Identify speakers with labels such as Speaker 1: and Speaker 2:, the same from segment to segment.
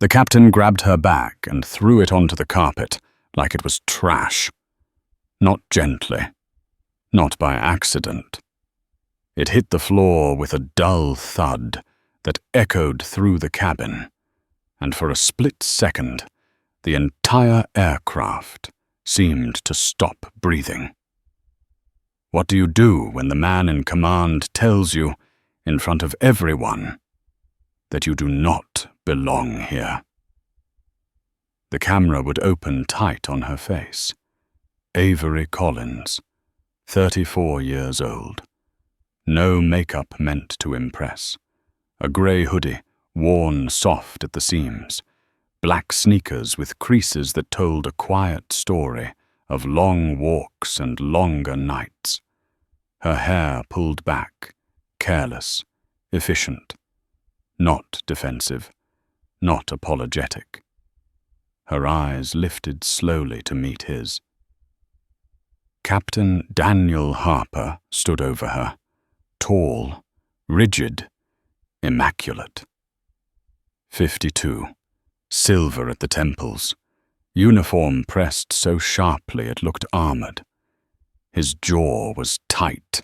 Speaker 1: The captain grabbed her bag and threw it onto the carpet like it was trash. Not gently. Not by accident. It hit the floor with a dull thud that echoed through the cabin, and for a split second, the entire aircraft seemed to stop breathing. What do you do when the man in command tells you, in front of everyone, that you do not belong here? The camera would open tight on her face. Avery Collins, 34 years old. No makeup meant to impress. A grey hoodie, worn soft at the seams. Black sneakers with creases that told a quiet story of long walks and longer nights. Her hair pulled back, careless, efficient. Not defensive, not apologetic. Her eyes lifted slowly to meet his. Captain Daniel Harper stood over her, tall, rigid, immaculate. 52, silver at the temples, uniform pressed so sharply it looked armored. His jaw was tight,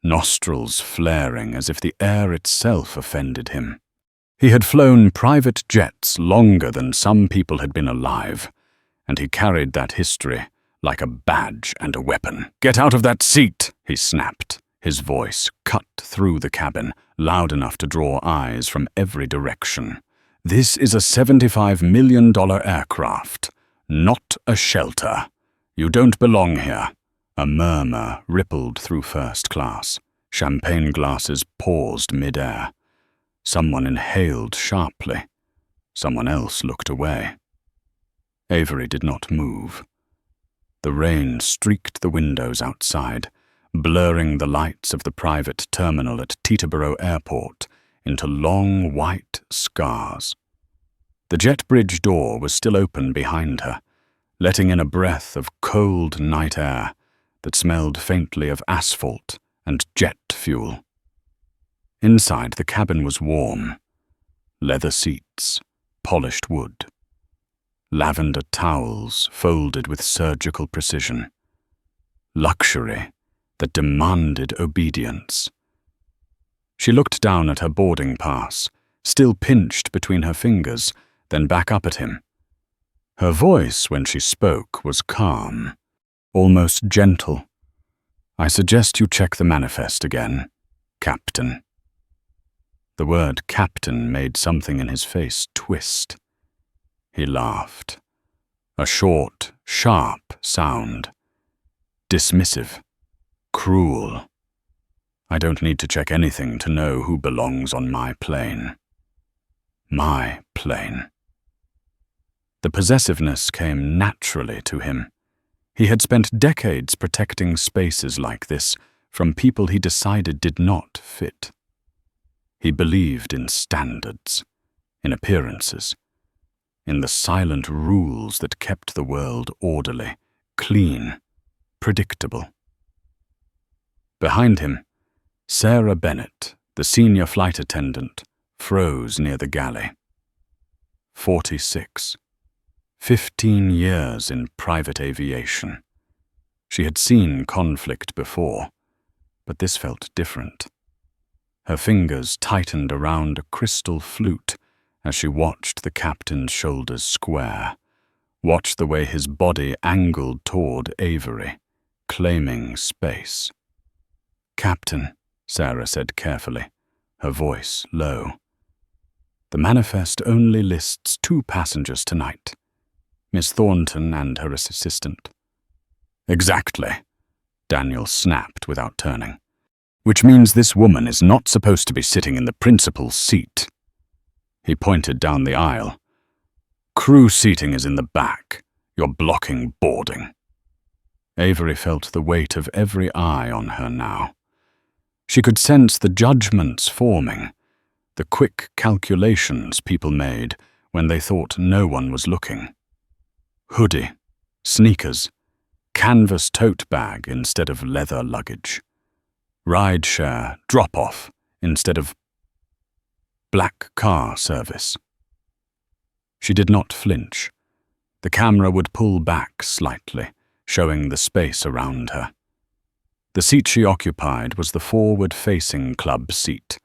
Speaker 1: nostrils flaring as if the air itself offended him. He had flown private jets longer than some people had been alive, and he carried that history like a badge and a weapon. "Get out of that seat," he snapped, his voice cut through the cabin, loud enough to draw eyes from every direction. "This is a $75 million aircraft, not a shelter. You don't belong here." A murmur rippled through first class. Champagne glasses paused mid-air. Someone inhaled sharply. Someone else looked away. Avery did not move. The rain streaked the windows outside, blurring the lights of the private terminal at Teterboro Airport into long white scars. The jet bridge door was still open behind her, letting in a breath of cold night air that smelled faintly of asphalt and jet fuel. Inside, the cabin was warm. Leather seats, polished wood. Lavender towels folded with surgical precision. Luxury that demanded obedience. She looked down at her boarding pass, still pinched between her fingers, then back up at him. Her voice, when she spoke, was calm, almost gentle. "I suggest you check the manifest again, Captain." The word captain made something in his face twist. He laughed. A short, sharp sound. Dismissive. Cruel. "I don't need to check anything to know who belongs on my plane." My plane. The possessiveness came naturally to him. He had spent decades protecting spaces like this from people he decided did not fit. He believed in standards, in appearances, in the silent rules that kept the world orderly, clean, predictable. Behind him, Sarah Bennett, the senior flight attendant, froze near the galley. 46. 15 years in private aviation. She had seen conflict before, but this felt different. Her fingers tightened around a crystal flute as she watched the captain's shoulders square, watched the way his body angled toward Avery, claiming space. "Captain," Sarah said carefully, her voice low. "The manifest only lists 2 passengers tonight, Miss Thornton and her assistant." "Exactly," Daniel snapped without turning. "Which means this woman is not supposed to be sitting in the principal's seat." He pointed down the aisle. "Crew seating is in the back. You're blocking boarding." Avery felt the weight of every eye on her now. She could sense the judgments forming, the quick calculations people made when they thought no one was looking. Hoodie, sneakers, canvas tote bag instead of leather luggage, ride-share drop-off instead of black car service. She did not flinch. The camera would pull back slightly, showing the space around her. The seat she occupied was the forward-facing club seat,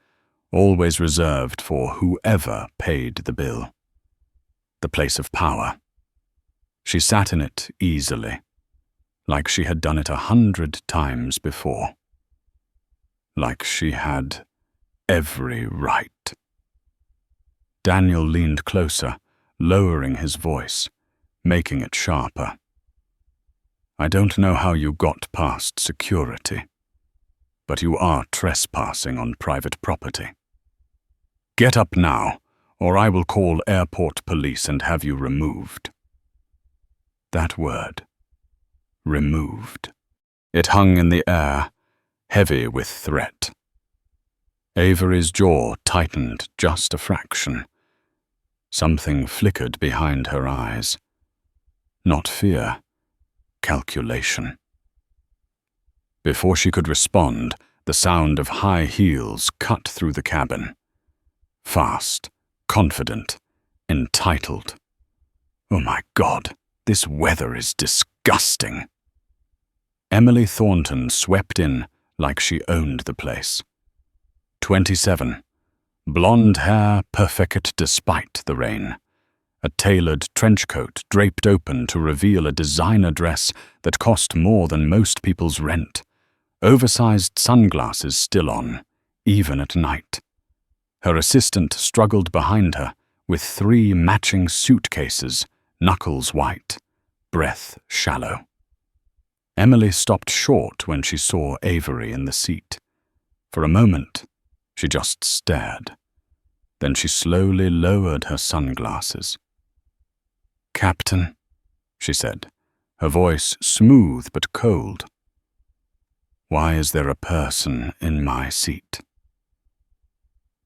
Speaker 1: always reserved for whoever paid the bill. The place of power. She sat in it easily, like she had done it 100 times before. Like she had every right. Daniel leaned closer, lowering his voice, making it sharper. I don't know how you got past security, but you are trespassing on private property. Get up now, or I will call airport police and have you removed. That word. Removed. It hung in the air, heavy with threat. Avery's jaw tightened just a fraction. Something flickered behind her eyes. Not fear, calculation. Before she could respond, the sound of high heels cut through the cabin. Fast, confident, entitled. Oh my God, this weather is disgusting. Emily Thornton swept in like she owned the place. 27. Blonde hair perfect despite the rain. A tailored trench coat draped open to reveal a designer dress that cost more than most people's rent. Oversized sunglasses still on, even at night. Her assistant struggled behind her with 3 matching suitcases, knuckles white, breath shallow. Emily stopped short when she saw Avery in the seat. For a moment, she just stared. Then she slowly lowered her sunglasses. "Captain," she said, her voice smooth but cold. "Why is there a person in my seat?"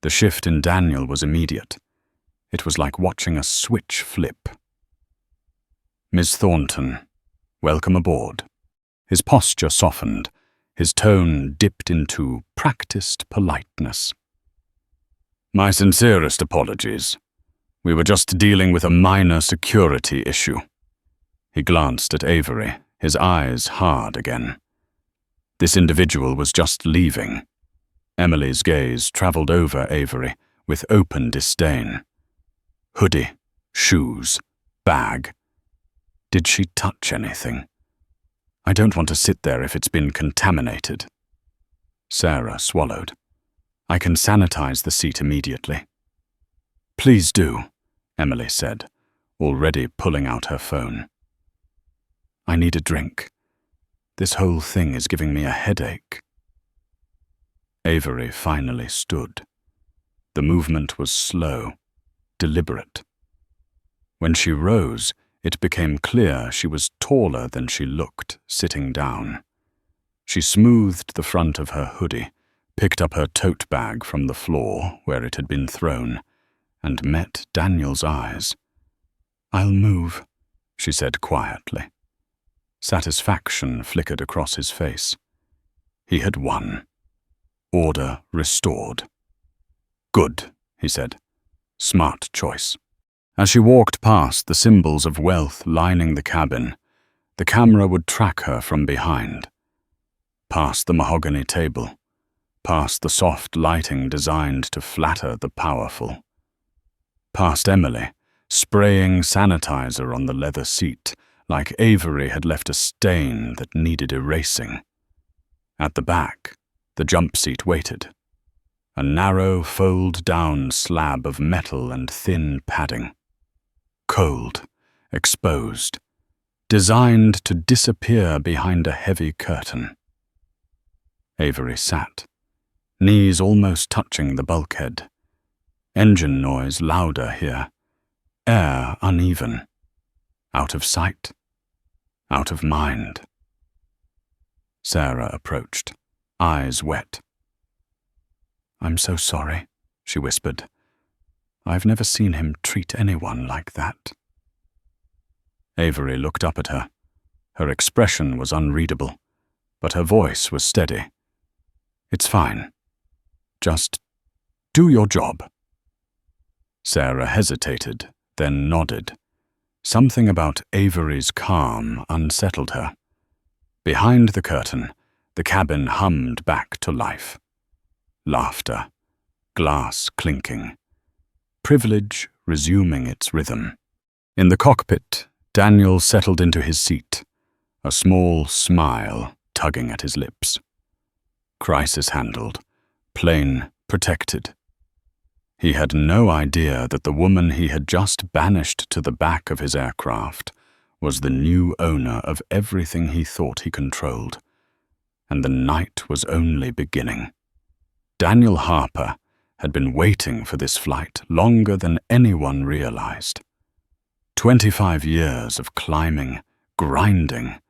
Speaker 1: The shift in Daniel was immediate. It was like watching a switch flip. "Miss Thornton, welcome aboard." His posture softened, his tone dipped into practiced politeness. "My sincerest apologies. We were just dealing with a minor security issue." He glanced at Avery, his eyes hard again. This individual was just leaving. Emily's gaze traveled over Avery with open disdain. Hoodie, shoes, bag. Did she touch anything? I don't want to sit there if it's been contaminated. Sarah swallowed. I can sanitize the seat immediately. Please do, Emily said, already pulling out her phone. I need a drink. This whole thing is giving me a headache. Avery finally stood. The movement was slow, deliberate. When she rose, it became clear she was taller than she looked sitting down. She smoothed the front of her hoodie, picked up her tote bag from the floor where it had been thrown, and met Daniel's eyes. I'll move, she said quietly. Satisfaction flickered across his face. He had won. Order restored. Good, he said. Smart choice. As she walked past the symbols of wealth lining the cabin, the camera would track her from behind. Past the mahogany table, past the soft lighting designed to flatter the powerful. Past Emily, spraying sanitizer on the leather seat, like Avery had left a stain that needed erasing. At the back, the jump seat waited. A narrow, fold-down slab of metal and thin padding. Cold, exposed, designed to disappear behind a heavy curtain. Avery sat, knees almost touching the bulkhead. Engine noise louder here, air uneven. Out of sight, out of mind. Sarah approached, eyes wet. I'm so sorry, she whispered. I've never seen him treat anyone like that. Avery looked up at her. Her expression was unreadable, but her voice was steady. It's fine. Just do your job. Sarah hesitated, then nodded. Something about Avery's calm unsettled her. Behind the curtain, the cabin hummed back to life. Laughter, glass clinking, privilege resuming its rhythm. In the cockpit, Daniel settled into his seat, a small smile tugging at his lips. Crisis handled, plane protected. He had no idea that the woman he had just banished to the back of his aircraft was the new owner of everything he thought he controlled, and the night was only beginning. Daniel Harper had been waiting for this flight longer than anyone realized. 25 years of climbing, grinding,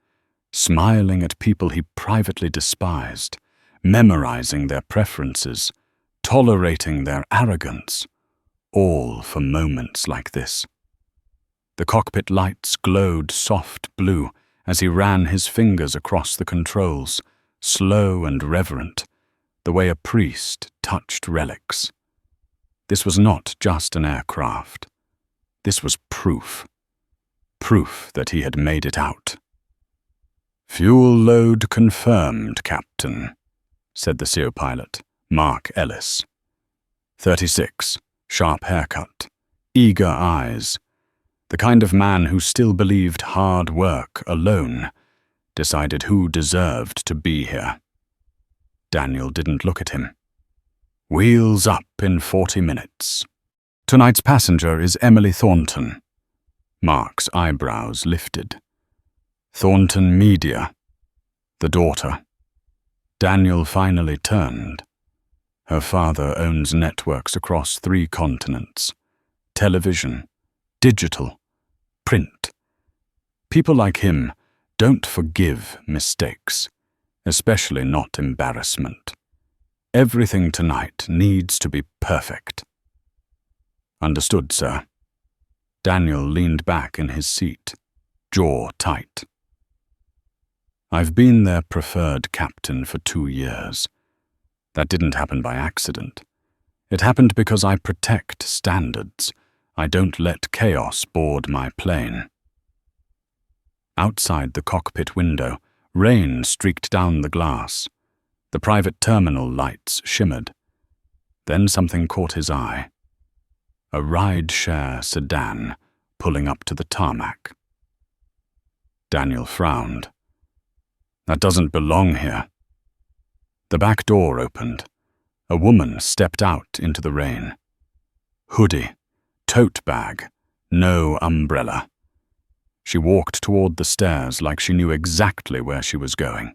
Speaker 1: smiling at people he privately despised, memorizing their preferences, tolerating their arrogance, all for moments like this. The cockpit lights glowed soft blue as he ran his fingers across the controls, slow and reverent, the way a priest touched relics. This was not just an aircraft. This was proof. Proof that he had made it out. "Fuel load confirmed, Captain," said the SEO pilot, Mark Ellis. 36, sharp haircut, eager eyes, the kind of man who still believed hard work alone decided who deserved to be here. Daniel didn't look at him. "Wheels up in 40 minutes. Tonight's passenger is Emily Thornton." Mark's eyebrows lifted. "Thornton Media. The daughter." Daniel finally turned. Her father owns networks across 3 continents. Television, digital, print. People like him don't forgive mistakes, especially not embarrassment. Everything tonight needs to be perfect. "Understood, sir." Daniel leaned back in his seat, jaw tight. "I've been their preferred captain for 2 years. That didn't happen by accident. It happened because I protect standards. I don't let chaos board my plane." Outside the cockpit window, rain streaked down the glass. The private terminal lights shimmered. Then something caught his eye. A ride-share sedan pulling up to the tarmac. Daniel frowned. "That doesn't belong here." The back door opened. A woman stepped out into the rain. Hoodie, tote bag, no umbrella. She walked toward the stairs like she knew exactly where she was going.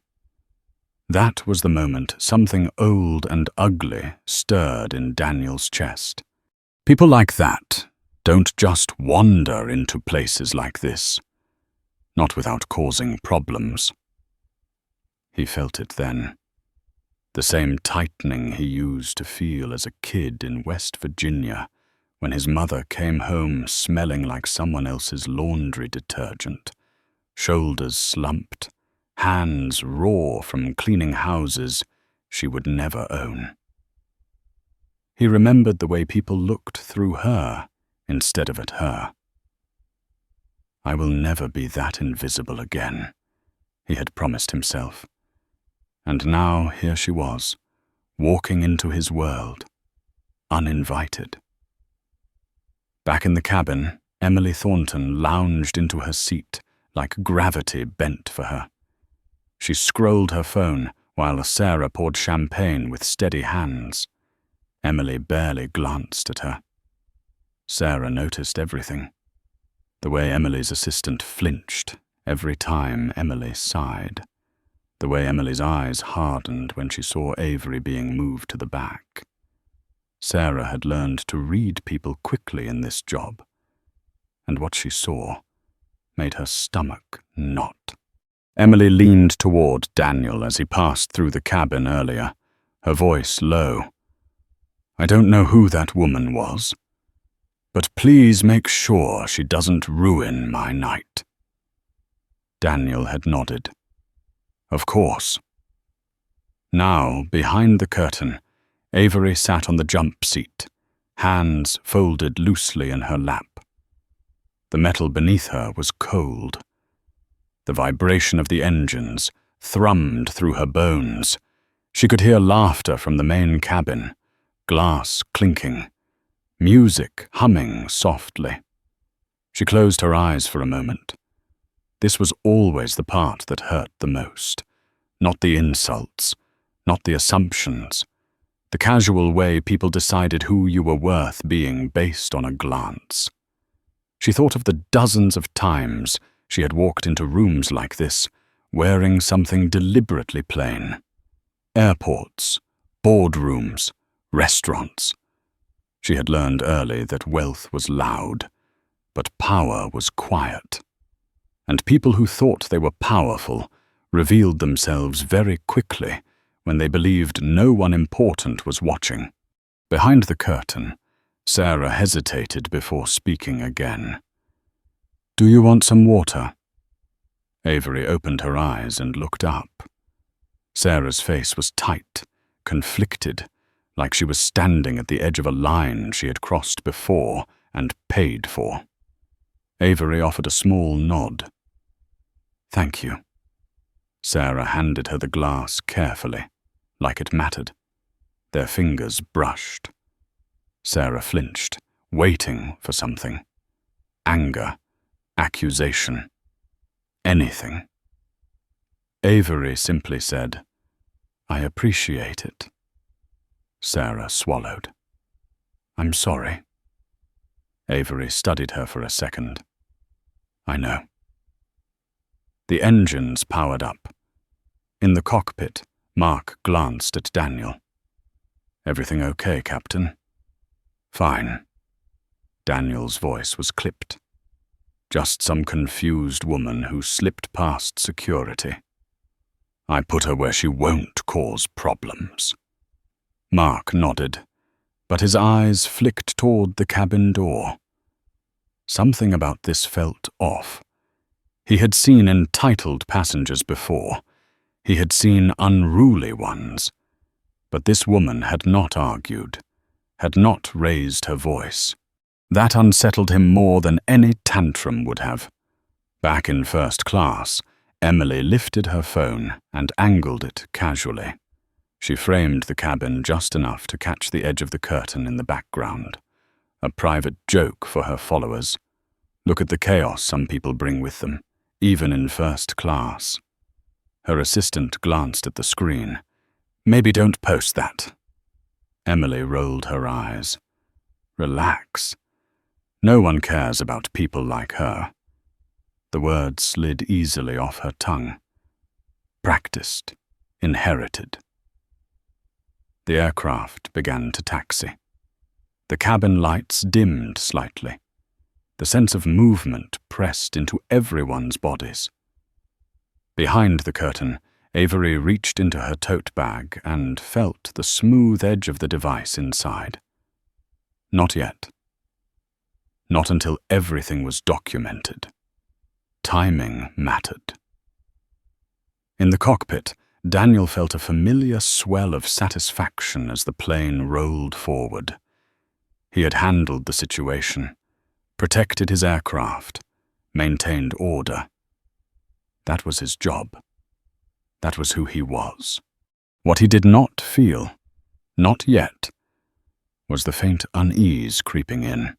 Speaker 1: That was the moment something old and ugly stirred in Daniel's chest. People like that don't just wander into places like this, not without causing problems. He felt it then. The same tightening he used to feel as a kid in West Virginia when his mother came home smelling like someone else's laundry detergent, shoulders slumped, hands raw from cleaning houses she would never own. He remembered the way people looked through her instead of at her. "I will never be that invisible again," he had promised himself. And now here she was, walking into his world, uninvited. Back in the cabin, Emily Thornton lounged into her seat like gravity bent for her. She scrolled her phone while Sarah poured champagne with steady hands. Emily barely glanced at her. Sarah noticed everything. The way Emily's assistant flinched every time Emily sighed. The way Emily's eyes hardened when she saw Avery being moved to the back. Sarah had learned to read people quickly in this job, and what she saw made her stomach knot. Emily leaned toward Daniel as he passed through the cabin earlier, her voice low. "I don't know who that woman was, but please make sure she doesn't ruin my night." Daniel had nodded. Of course. Now, behind the curtain, Avery sat on the jump seat, hands folded loosely in her lap. The metal beneath her was cold. The vibration of the engines thrummed through her bones. She could hear laughter from the main cabin, glass clinking, music humming softly. She closed her eyes for a moment. This was always the part that hurt the most. Not the insults, not the assumptions, the casual way people decided who you were worth being based on a glance. She thought of the dozens of times she had walked into rooms like this, wearing something deliberately plain. Airports, boardrooms, restaurants. She had learned early that wealth was loud, but power was quiet. And people who thought they were powerful revealed themselves very quickly when they believed no one important was watching. Behind the curtain, Sarah hesitated before speaking again. "Do you want some water?" Avery opened her eyes and looked up. Sarah's face was tight, conflicted, like she was standing at the edge of a line she had crossed before and paid for. Avery offered a small nod. "Thank you." Sarah handed her the glass carefully, like it mattered. Their fingers brushed. Sarah flinched, waiting for something. Anger, accusation, anything. Avery simply said, "I appreciate it." Sarah swallowed. "I'm sorry." Avery studied her for a second. "I know." The engines powered up. In the cockpit, Mark glanced at Daniel. "Everything okay, Captain?" "Fine." Daniel's voice was clipped. "Just some confused woman who slipped past security. I put her where she won't cause problems." Mark nodded, but his eyes flicked toward the cabin door. Something about this felt off. He had seen entitled passengers before. He had seen unruly ones. But this woman had not argued, had not raised her voice. That unsettled him more than any tantrum would have. Back in first class, Emily lifted her phone and angled it casually. She framed the cabin just enough to catch the edge of the curtain in the background. A private joke for her followers. Look at the chaos some people bring with them, even in first class. Her assistant glanced at the screen. "Maybe don't post that." Emily rolled her eyes. "Relax. No one cares about people like her." The words slid easily off her tongue. Practiced, inherited. The aircraft began to taxi. The cabin lights dimmed slightly. The sense of movement pressed into everyone's bodies. Behind the curtain, Avery reached into her tote bag and felt the smooth edge of the device inside. Not yet. Not until everything was documented. Timing mattered. In the cockpit, Daniel felt a familiar swell of satisfaction as the plane rolled forward. He had handled the situation, protected his aircraft, maintained order. That was his job. That was who he was. What he did not feel, not yet, was the faint unease creeping in.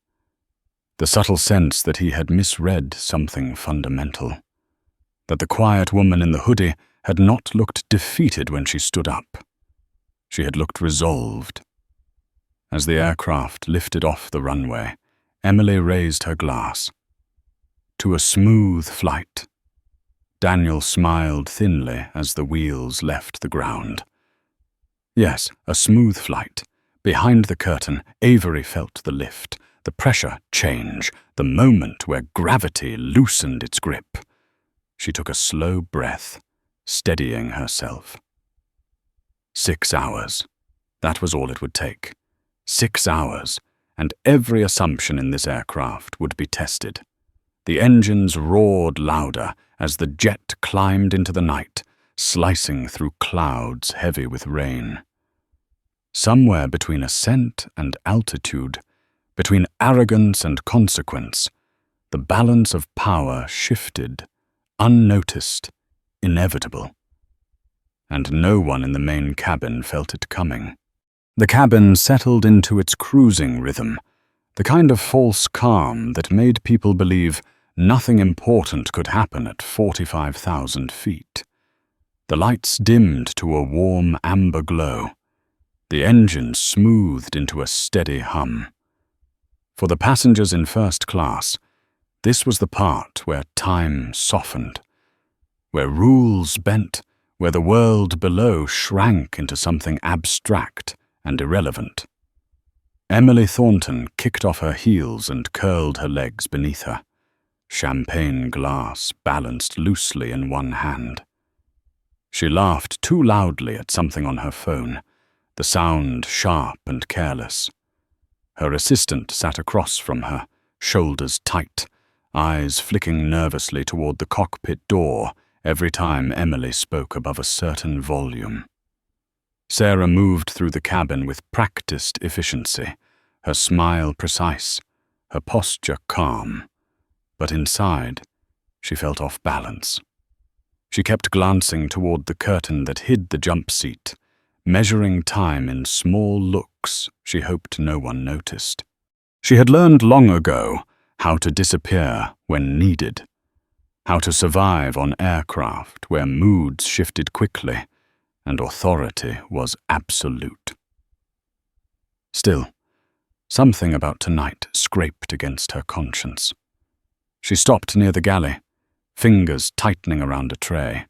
Speaker 1: The subtle sense that he had misread something fundamental. That the quiet woman in the hoodie had not looked defeated when she stood up. She had looked resolved. As the aircraft lifted off the runway, Emily raised her glass. To a smooth flight. Daniel smiled thinly as the wheels left the ground. Yes, a smooth flight. Behind the curtain, Avery felt the lift, the pressure change, the moment where gravity loosened its grip. She took a slow breath, steadying herself. 6 hours. That was all it would take. 6 hours, and every assumption in this aircraft would be tested. The engines roared louder as the jet climbed into the night, slicing through clouds heavy with rain. Somewhere between ascent and altitude, between arrogance and consequence, The balance of power shifted, unnoticed, inevitable. And no one in the main cabin felt it coming. The cabin settled into its cruising rhythm, the kind of false calm that made people believe nothing important could happen at 45,000 feet. The lights dimmed to a warm amber glow. The engine smoothed into a steady hum. For the passengers in first class, this was the part where time softened, where rules bent, where the world below shrank into something abstract and irrelevant. Emily Thornton kicked off her heels and curled her legs beneath her. Champagne glass balanced loosely in one hand. She laughed too loudly at something on her phone, the sound sharp and careless. Her assistant sat across from her, shoulders tight, eyes flicking nervously toward the cockpit door every time Emily spoke above a certain volume. Sarah moved through the cabin with practiced efficiency, her smile precise, her posture calm. But inside, she felt off balance. She kept glancing toward the curtain that hid the jump seat, measuring time in small looks she hoped no one noticed. She had learned long ago how to disappear when needed, how to survive on aircraft where moods shifted quickly and authority was absolute. Still, something about tonight scraped against her conscience. She stopped near the galley, fingers tightening around a tray.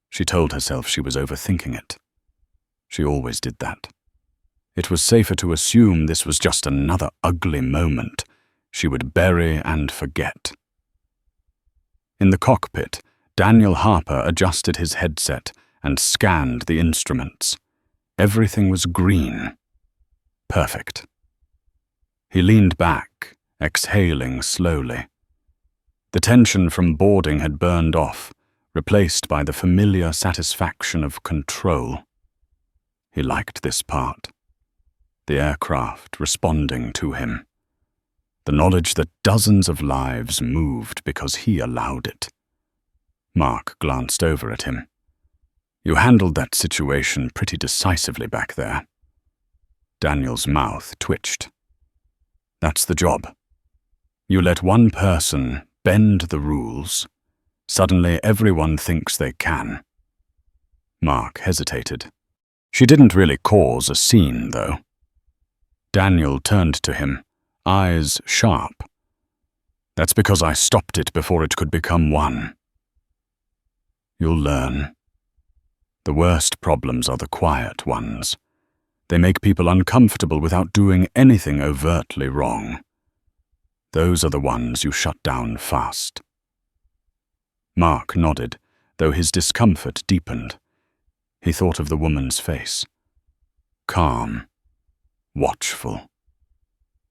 Speaker 1: She told herself she was overthinking it. She always did that. It was safer to assume this was just another ugly moment she would bury and forget. In the cockpit, Daniel Harper adjusted his headset and scanned the instruments. Everything was green. Perfect. He leaned back, exhaling slowly. The tension from boarding had burned off, replaced by the familiar satisfaction of control. He liked this part. The aircraft responding to him. The knowledge that dozens of lives moved because he allowed it. Mark glanced over at him. You handled that situation pretty decisively back there. Daniel's mouth twitched. That's the job. You let one person bend the rules. Suddenly everyone thinks they can. Mark hesitated. She didn't really cause a scene, though. Daniel turned to him, eyes sharp. That's because I stopped it before it could become one. You'll learn. The worst problems are the quiet ones. They make people uncomfortable without doing anything overtly wrong. Those are the ones you shut down fast. Mark nodded, though his discomfort deepened. He thought of the woman's face. Calm. Watchful.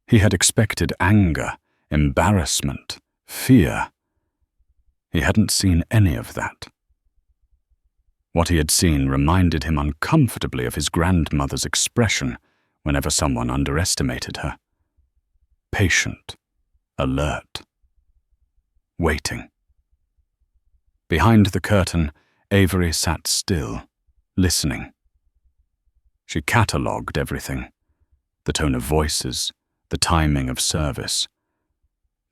Speaker 1: He had expected anger, embarrassment, fear. He hadn't seen any of that. What he had seen reminded him uncomfortably of his grandmother's expression whenever someone underestimated her. Patient, alert, waiting. Behind the curtain, Avery sat still, listening. She catalogued everything, the tone of voices, the timing of service,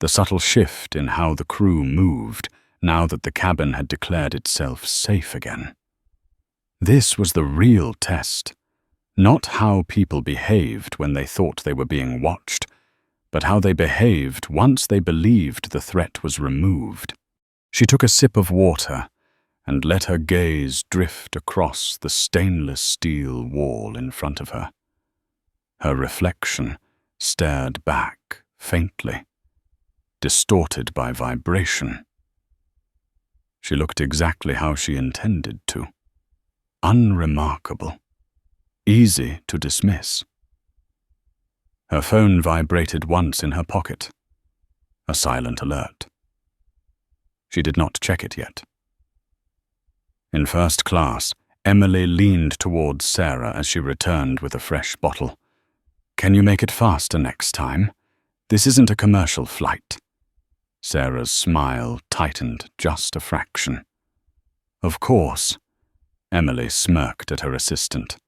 Speaker 1: the subtle shift in how the crew moved now that the cabin had declared itself safe again. This was the real test, not how people behaved when they thought they were being watched, but how they behaved once they believed the threat was removed. She took a sip of water and let her gaze drift across the stainless steel wall in front of her. Her reflection stared back faintly, distorted by vibration. She looked exactly how she intended to. Unremarkable. Easy to dismiss. Her phone vibrated once in her pocket. A silent alert. She did not check it yet. In first class, Emily leaned towards Sarah as she returned with a fresh bottle. Can you make it faster next time? This isn't a commercial flight. Sarah's smile tightened just a fraction. Of course. Emily smirked at her assistant.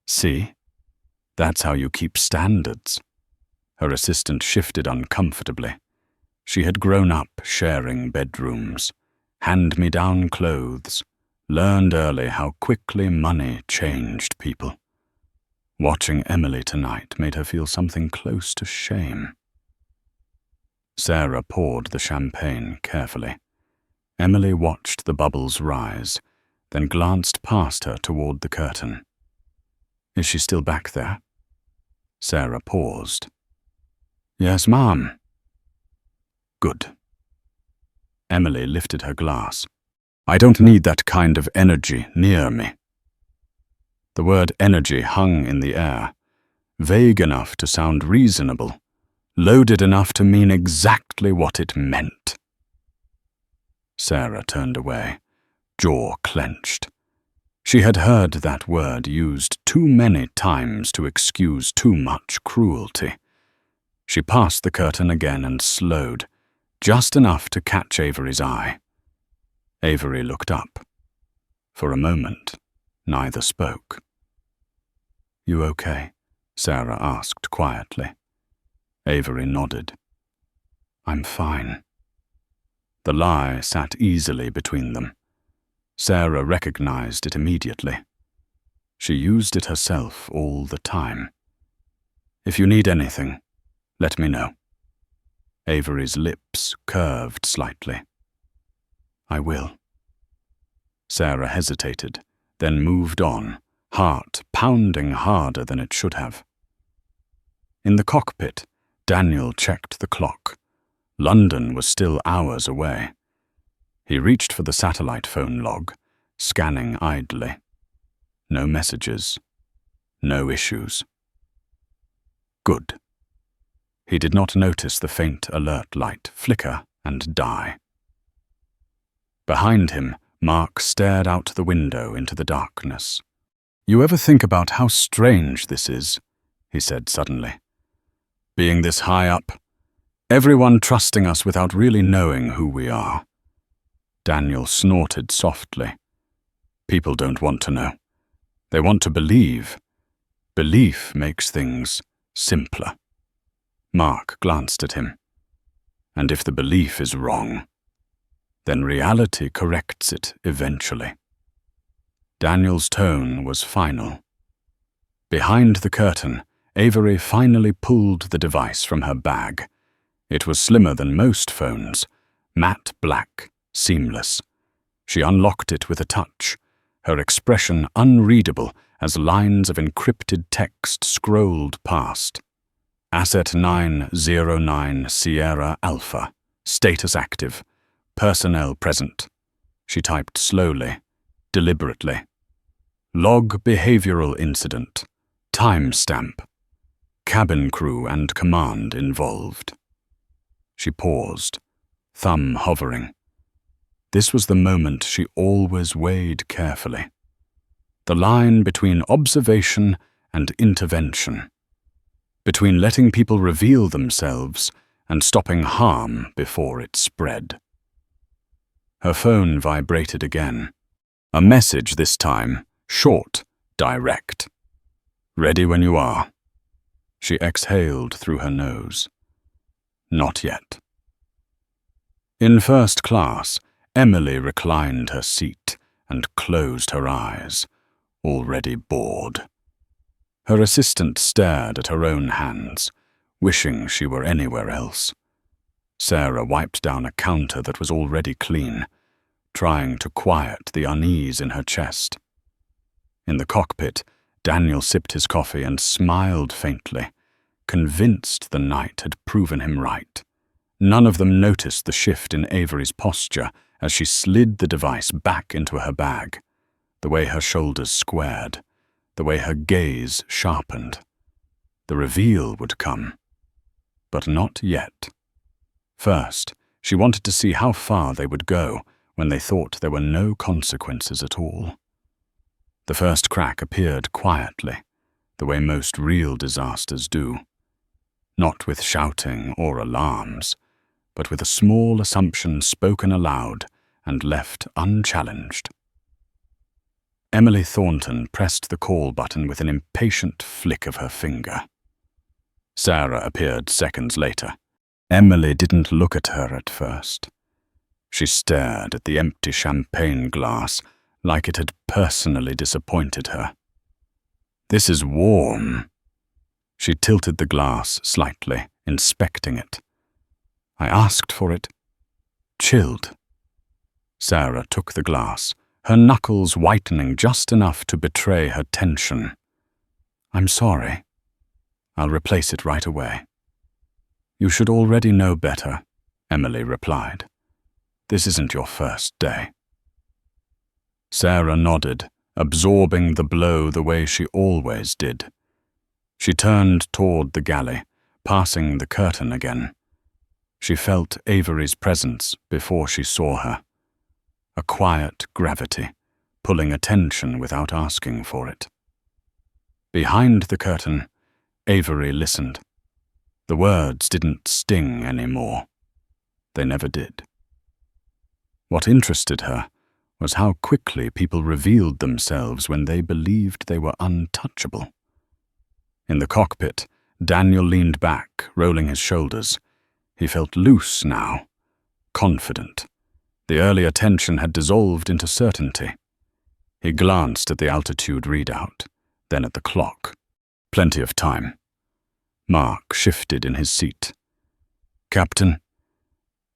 Speaker 1: See? That's how you keep standards. Her assistant shifted uncomfortably. She had grown up sharing bedrooms, hand-me-down clothes, learned early how quickly money changed people. Watching Emily tonight made her feel something close to shame. Sarah poured the champagne carefully. Emily watched the bubbles rise, then glanced past her toward the curtain. Is she still back there? Sarah paused. Yes, ma'am. Good. Emily lifted her glass. I don't need that kind of energy near me. The word energy hung in the air, vague enough to sound reasonable, loaded enough to mean exactly what it meant. Sarah turned away, jaw clenched. She had heard that word used too many times to excuse too much cruelty. She passed the curtain again and slowed, just enough to catch Avery's eye. Avery looked up. For a moment, neither spoke. You okay? Sarah asked quietly. Avery nodded. I'm fine. The lie sat easily between them. Sarah recognized it immediately. She used it herself all the time. If you need anything, let me know. Avery's lips curved slightly. I will. Sarah hesitated, then moved on, heart pounding harder than it should have. In the cockpit, Daniel checked the clock. London was still hours away. He reached for the satellite phone log, scanning idly. No messages. No issues. Good. He did not notice the faint alert light flicker and die. Behind him, Mark stared out the window into the darkness. You ever think about how strange this is? He said suddenly. Being this high up, everyone trusting us without really knowing who we are. Daniel snorted softly. People don't want to know. They want to believe. Belief makes things simpler. Mark glanced at him. And if the belief is wrong, then reality corrects it eventually. Daniel's tone was final. Behind the curtain, Avery finally pulled the device from her bag. It was slimmer than most phones, matte black, seamless. She unlocked it with a touch, her expression unreadable as lines of encrypted text scrolled past. Asset 909 Sierra Alpha, status active, personnel present. She typed slowly, deliberately. Log behavioral incident, timestamp, cabin crew and command involved. She paused, thumb hovering. This was the moment she always weighed carefully. The line between observation and intervention. Between letting people reveal themselves and stopping harm before it spread. Her phone vibrated again. A message this time, short, direct. Ready when you are. She exhaled through her nose. Not yet. In first class, Emily reclined her seat and closed her eyes, already bored. Her assistant stared at her own hands, wishing she were anywhere else. Sarah wiped down a counter that was already clean, trying to quiet the unease in her chest. In the cockpit, Daniel sipped his coffee and smiled faintly, convinced the night had proven him right. None of them noticed the shift in Avery's posture as she slid the device back into her bag, the way her shoulders squared, the way her gaze sharpened. The reveal would come, but not yet. First, she wanted to see how far they would go when they thought there were no consequences at all. The first crack appeared quietly, the way most real disasters do. Not with shouting or alarms, but with a small assumption spoken aloud and left unchallenged. Emily Thornton pressed the call button with an impatient flick of her finger. Sarah appeared seconds later. Emily didn't look at her at first. She stared at the empty champagne glass like it had personally disappointed her. "This is warm." She tilted the glass slightly, inspecting it. "I asked for it. Chilled." Sarah took the glass, her knuckles whitening just enough to betray her tension. "I'm sorry. I'll replace it right away." "You should already know better," Emily replied. "This isn't your first day." Sarah nodded, absorbing the blow the way she always did. She turned toward the galley, passing the curtain again. She felt Avery's presence before she saw her. A quiet gravity, pulling attention without asking for it. Behind the curtain, Avery listened. The words didn't sting anymore. They never did. What interested her was how quickly people revealed themselves when they believed they were untouchable. In the cockpit, Daniel leaned back, rolling his shoulders. He felt loose now, confident. The earlier tension had dissolved into certainty. He glanced at the altitude readout, then at the clock. Plenty of time. Mark shifted in his seat. "Captain,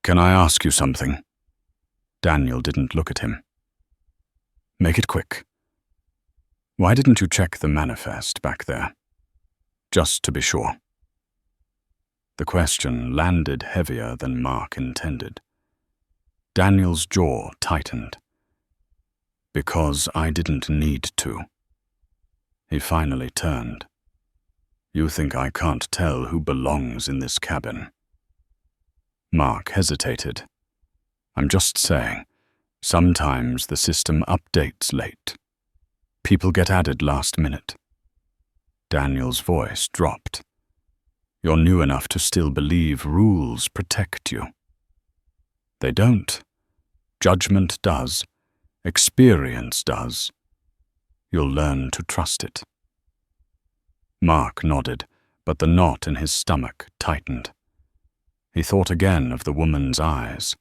Speaker 1: can I ask you something?" Daniel didn't look at him. "Make it quick. Why didn't you check the manifest back there? Just to be sure." The question landed heavier than Mark intended. Daniel's jaw tightened. "Because I didn't need to." He finally turned. "You think I can't tell who belongs in this cabin?" Mark hesitated. "I'm just saying, sometimes the system updates late. People get added last minute." Daniel's voice dropped. "You're new enough to still believe rules protect you." "They don't. Judgment does. Experience does. You'll learn to trust it." Mark nodded, but the knot in his stomach tightened. He thought again of the woman's eyes.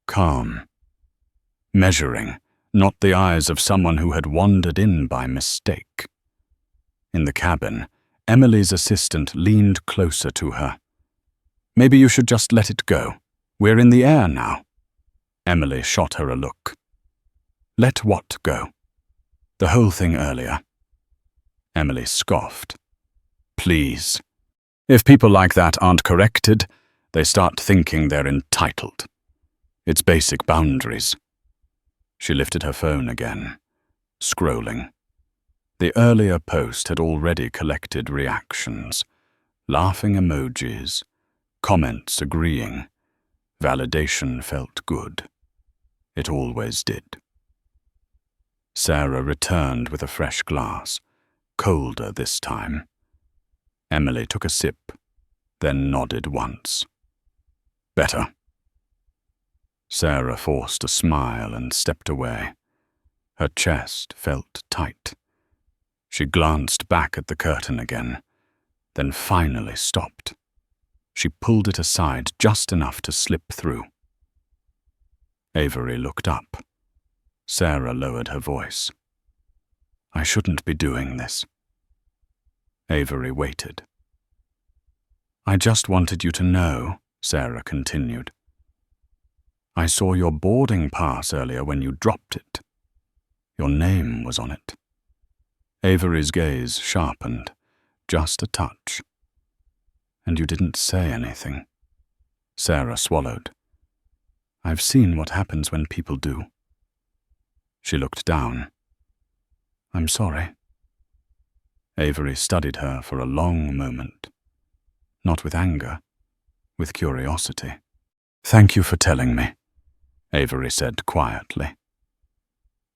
Speaker 1: Calm. Measuring, not the eyes of someone who had wandered in by mistake. In the cabin, Emily's assistant leaned closer to her. "Maybe you should just let it go. We're in the air now." Emily shot her a look. "Let what go?" "The whole thing earlier." Emily scoffed. "Please. If people like that aren't corrected, they start thinking they're entitled. It's basic boundaries." She lifted her phone again, scrolling. The earlier post had already collected reactions, laughing emojis, comments agreeing. Validation felt good. It always did. Sarah returned with a fresh glass, colder this time. Emily took a sip, then nodded once. "Better." Sarah forced a smile and stepped away. Her chest felt tight. She glanced back at the curtain again, then finally stopped. She pulled it aside just enough to slip through. Avery looked up. Sarah lowered her voice. "I shouldn't be doing this." Avery waited. "I just wanted you to know," Sarah continued. "I saw your boarding pass earlier when you dropped it. Your name was on it." Avery's gaze sharpened, just a touch. "And you didn't say anything." Sarah swallowed. "I've seen what happens when people do." She looked down. "I'm sorry." Avery studied her for a long moment. Not with anger, with curiosity. "Thank you for telling me," Avery said quietly.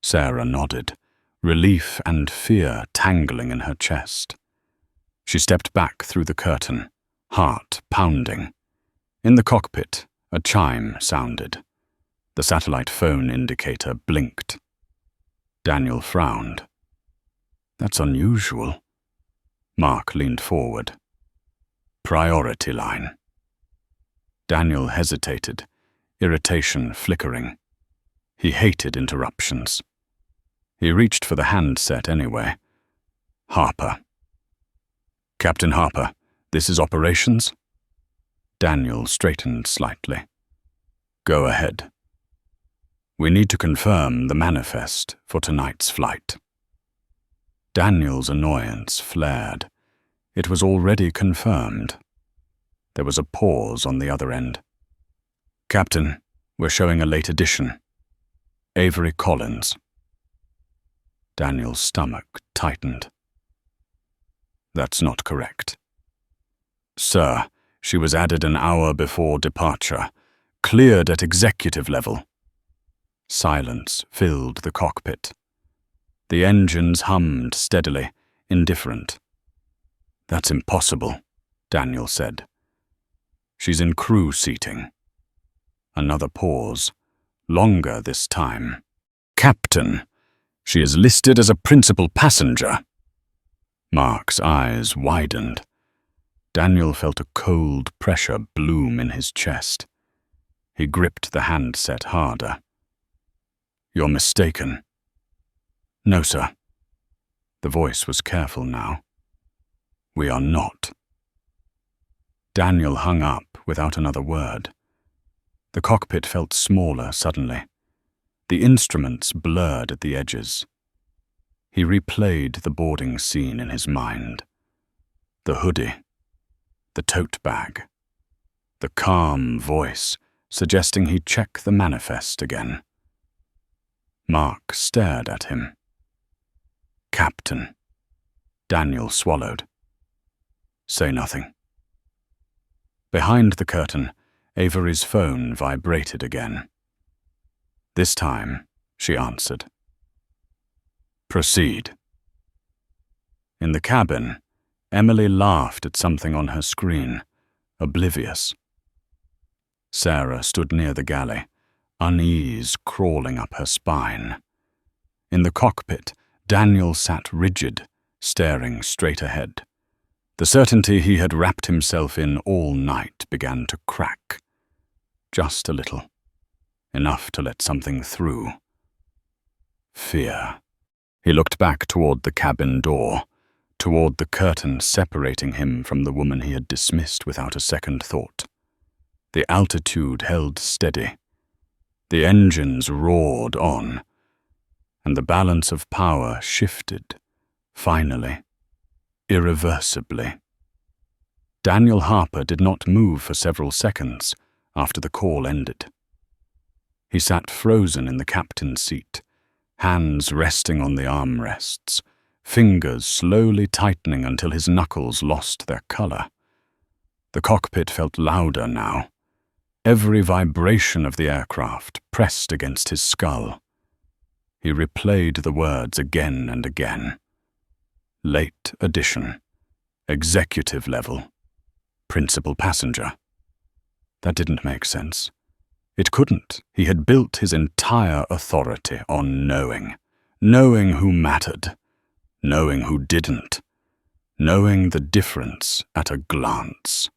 Speaker 1: Sarah nodded, relief and fear tangling in her chest. She stepped back through the curtain, heart pounding. In the cockpit, a chime sounded. The satellite phone indicator blinked. Daniel frowned. That's unusual. Mark leaned forward. Priority line. Daniel hesitated, irritation flickering. He hated interruptions. He reached for the handset anyway. Harper. Captain Harper, this is operations? Daniel straightened slightly. Go ahead. We need to confirm the manifest for tonight's flight. Daniel's annoyance flared. It was already confirmed. There was a pause on the other end. Captain, we're showing a late edition. Avery Collins. Daniel's stomach tightened. That's not correct. Sir, she was added an hour before departure, cleared at executive level. Silence filled the cockpit. The engines hummed steadily, indifferent. That's impossible, Daniel said. She's in crew seating. Another pause, longer this time. Captain, she is listed as a principal passenger. Mark's eyes widened. Daniel felt a cold pressure bloom in his chest. He gripped the handset harder. You're mistaken. No, sir. The voice was careful now. We are not. Daniel hung up without another word. The cockpit felt smaller suddenly. The instruments blurred at the edges. He replayed the boarding scene in his mind. The hoodie, the tote bag, the calm voice suggesting he check the manifest again. Mark stared at him. Captain. Daniel swallowed. Say nothing. Behind the curtain, Avery's phone vibrated again. This time, she answered. Proceed. In the cabin, Emily laughed at something on her screen, oblivious. Sarah stood near the galley, unease crawling up her spine. In the cockpit, Daniel sat rigid, staring straight ahead. The certainty he had wrapped himself in all night began to crack. Just a little. Enough to let something through. Fear. He looked back toward the cabin door, toward the curtain separating him from the woman he had dismissed without a second thought. The altitude held steady. The engines roared on, and the balance of power shifted, finally, irreversibly. Daniel Harper did not move for several seconds after the call ended. He sat frozen in the captain's seat, hands resting on the armrests, fingers slowly tightening until his knuckles lost their color. The cockpit felt louder now. Every vibration of the aircraft pressed against his skull. He replayed the words again and again. Late edition. Executive level. Principal passenger. That didn't make sense. It couldn't. He had built his entire authority on knowing. Knowing who mattered. Knowing who didn't. Knowing the difference at a glance.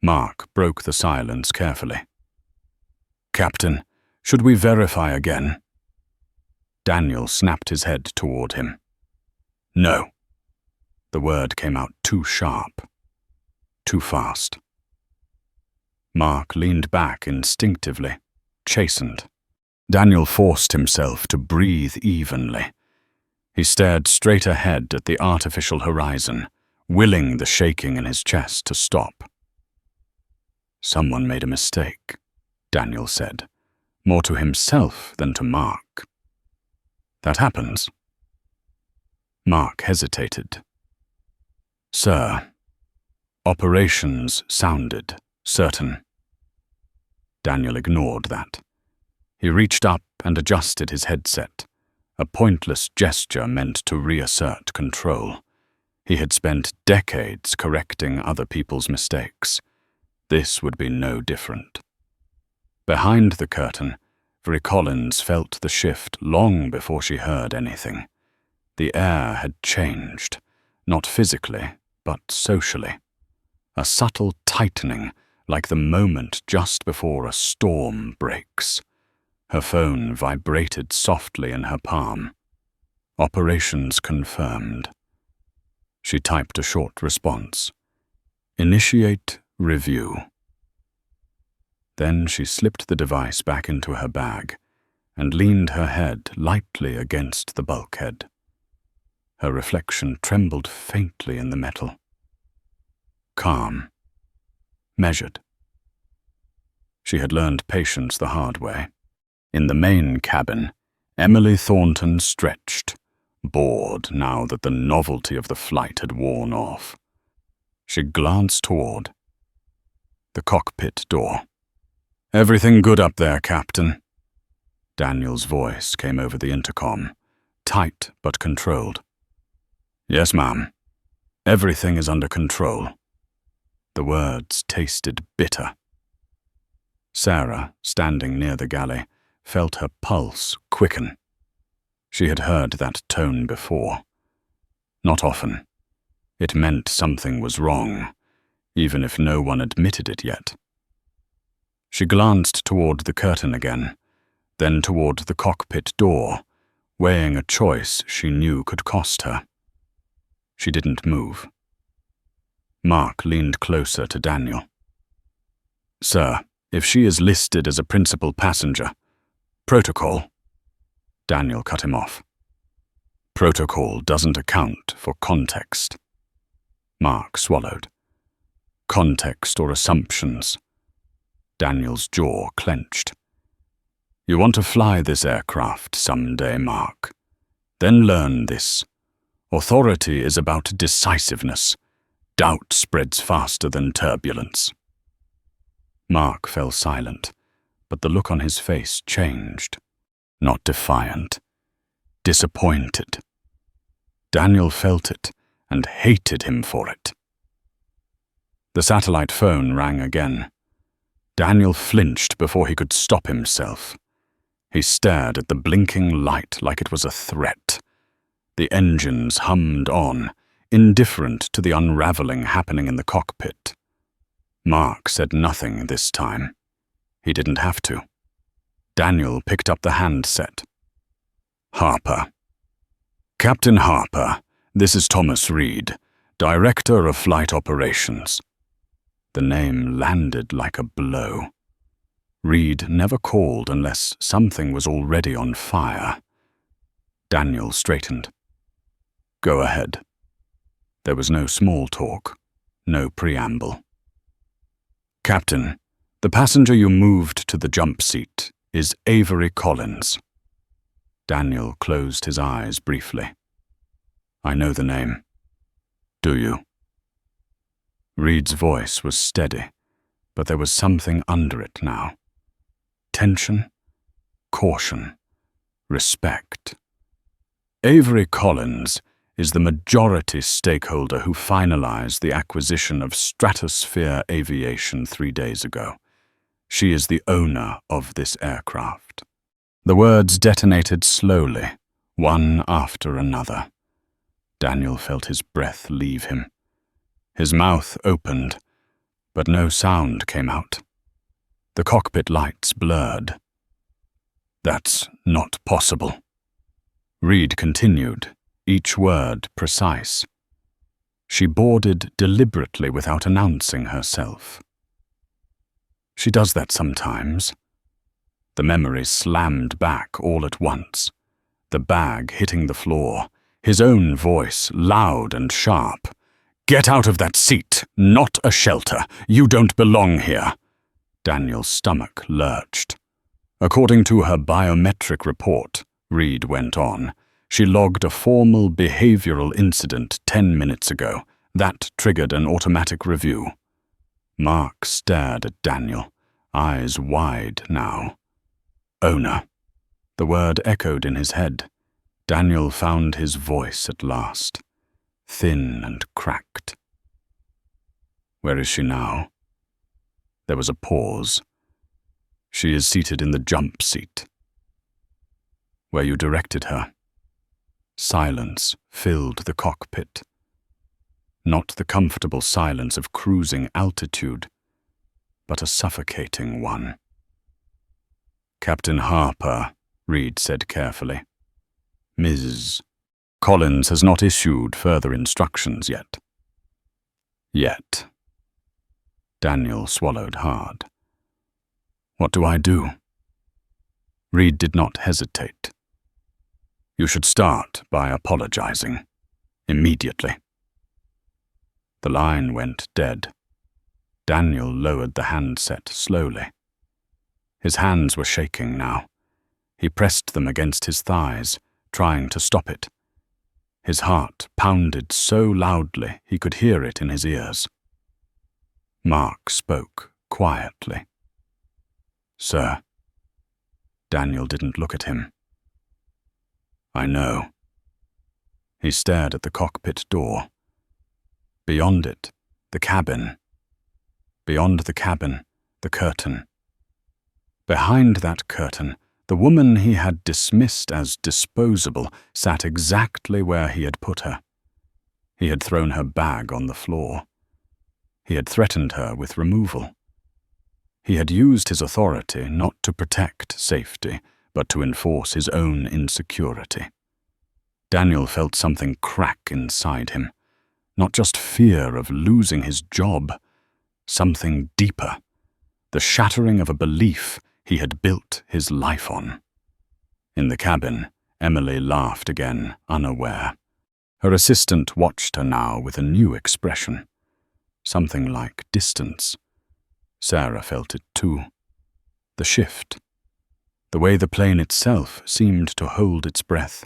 Speaker 1: Mark broke the silence carefully. Captain, should we verify again? Daniel snapped his head toward him. No. The word came out too sharp. Too fast. Mark leaned back instinctively, chastened. Daniel forced himself to breathe evenly. He stared straight ahead at the artificial horizon, willing the shaking in his chest to stop. Someone made a mistake, Daniel said, more to himself than to Mark. That happens. Mark hesitated. Sir, operations sounded certain. Daniel ignored that. He reached up and adjusted his headset, a pointless gesture meant to reassert control. He had spent decades correcting other people's mistakes. This would be no different. Behind the curtain, Avery Collins felt the shift long before she heard anything. The air had changed, not physically, but socially. A subtle tightening, like the moment just before a storm breaks. Her phone vibrated softly in her palm. Operations confirmed. She typed a short response. Initiate review. Then she slipped the device back into her bag and leaned her head lightly against the bulkhead. Her reflection trembled faintly in the metal. Calm. Measured. She had learned patience the hard way. In the main cabin, Emily Thornton stretched, bored now that the novelty of the flight had worn off. She glanced toward the cockpit door. "Everything good up there, Captain?" Daniel's voice came over the intercom, tight but controlled. "Yes, ma'am. Everything is under control." The words tasted bitter. Sarah, standing near the galley, felt her pulse quicken. She had heard that tone before. Not often. It meant something was wrong, even if no one admitted it yet. She glanced toward the curtain again, then toward the cockpit door, weighing a choice she knew could cost her. She didn't move. Mark leaned closer to Daniel. "Sir, if she is listed as a principal passenger, protocol." Daniel cut him off. "Protocol doesn't account for context." Mark swallowed. "Context or assumptions." Daniel's jaw clenched. "You want to fly this aircraft someday, Mark. Then learn this. Authority is about decisiveness. Doubt spreads faster than turbulence." Mark fell silent, but the look on his face changed. Not defiant. Disappointed. Daniel felt it and hated him for it. The satellite phone rang again. Daniel flinched before he could stop himself. He stared at the blinking light like it was a threat. The engines hummed on, indifferent to the unraveling happening in the cockpit. Mark said nothing this time. He didn't have to. Daniel picked up the handset. "Harper. Captain Harper, this is Thomas Reed, Director of Flight Operations." The name landed like a blow. Reed never called unless something was already on fire. Daniel straightened. "Go ahead." There was no small talk, no preamble. "Captain, the passenger you moved to the jump seat is Avery Collins." Daniel closed his eyes briefly. "I know the name." "Do you?" Reed's voice was steady, but there was something under it now. Tension, caution, respect. "Avery Collins is the majority stakeholder who finalized the acquisition of Stratosphere Aviation 3 days ago. She is the owner of this aircraft." The words detonated slowly, one after another. Daniel felt his breath leave him. His mouth opened, but no sound came out. The cockpit lights blurred. "That's not possible." Reed continued, each word precise. "She boarded deliberately without announcing herself." "She does that sometimes." The memory slammed back all at once. The bag hitting the floor, his own voice loud and sharp. "Get out of that seat! Not a shelter! You don't belong here!" Daniel's stomach lurched. "According to her biometric report," Reed went on, "she logged a formal behavioral incident 10 minutes ago. That triggered an automatic review." Mark stared at Daniel, eyes wide now. "Owner." The word echoed in his head. Daniel found his voice at last, thin and cracked. "Where is she now?" There was a pause. "She is seated in the jump seat." "Where you directed her." Silence filled the cockpit. Not the comfortable silence of cruising altitude, but a suffocating one. "Captain Harper," Reed said carefully. "Ms. Collins has not issued further instructions yet." "Yet." Daniel swallowed hard. "What do I do?" Reed did not hesitate. "You should start by apologizing. Immediately." The line went dead. Daniel lowered the handset slowly. His hands were shaking now. He pressed them against his thighs, trying to stop it. His heart pounded so loudly he could hear it in his ears. Mark spoke quietly. "Sir." Daniel didn't look at him. "I know." He stared at the cockpit door. Beyond it, the cabin. Beyond the cabin, the curtain. Behind that curtain, the woman he had dismissed as disposable sat exactly where he had put her. He had thrown her bag on the floor. He had threatened her with removal. He had used his authority not to protect safety, but to enforce his own insecurity. Daniel felt something crack inside him. Not just fear of losing his job, something deeper, the shattering of a belief he had built his life on. In the cabin, Emily laughed again, unaware. Her assistant watched her now with a new expression, something like distance. Sarah felt it too. The shift, the way the plane itself seemed to hold its breath.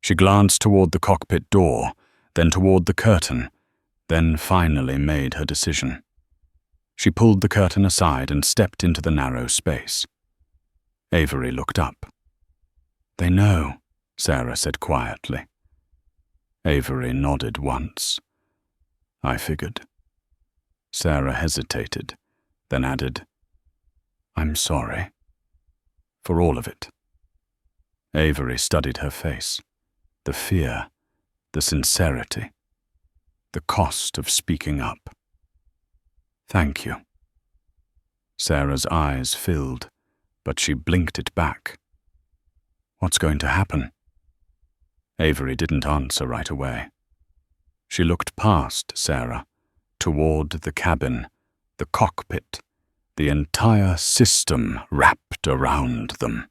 Speaker 1: She glanced toward the cockpit door, then toward the curtain, then finally made her decision. She pulled the curtain aside and stepped into the narrow space. Avery looked up. "They know," Sarah said quietly. Avery nodded once. "I figured." Sarah hesitated, then added, "I'm sorry. For all of it." Avery studied her face. The fear, the sincerity, the cost of speaking up. "Thank you." Sarah's eyes filled, but she blinked it back. "What's going to happen?" Avery didn't answer right away. She looked past Sarah, toward the cabin, the cockpit, the entire system wrapped around them.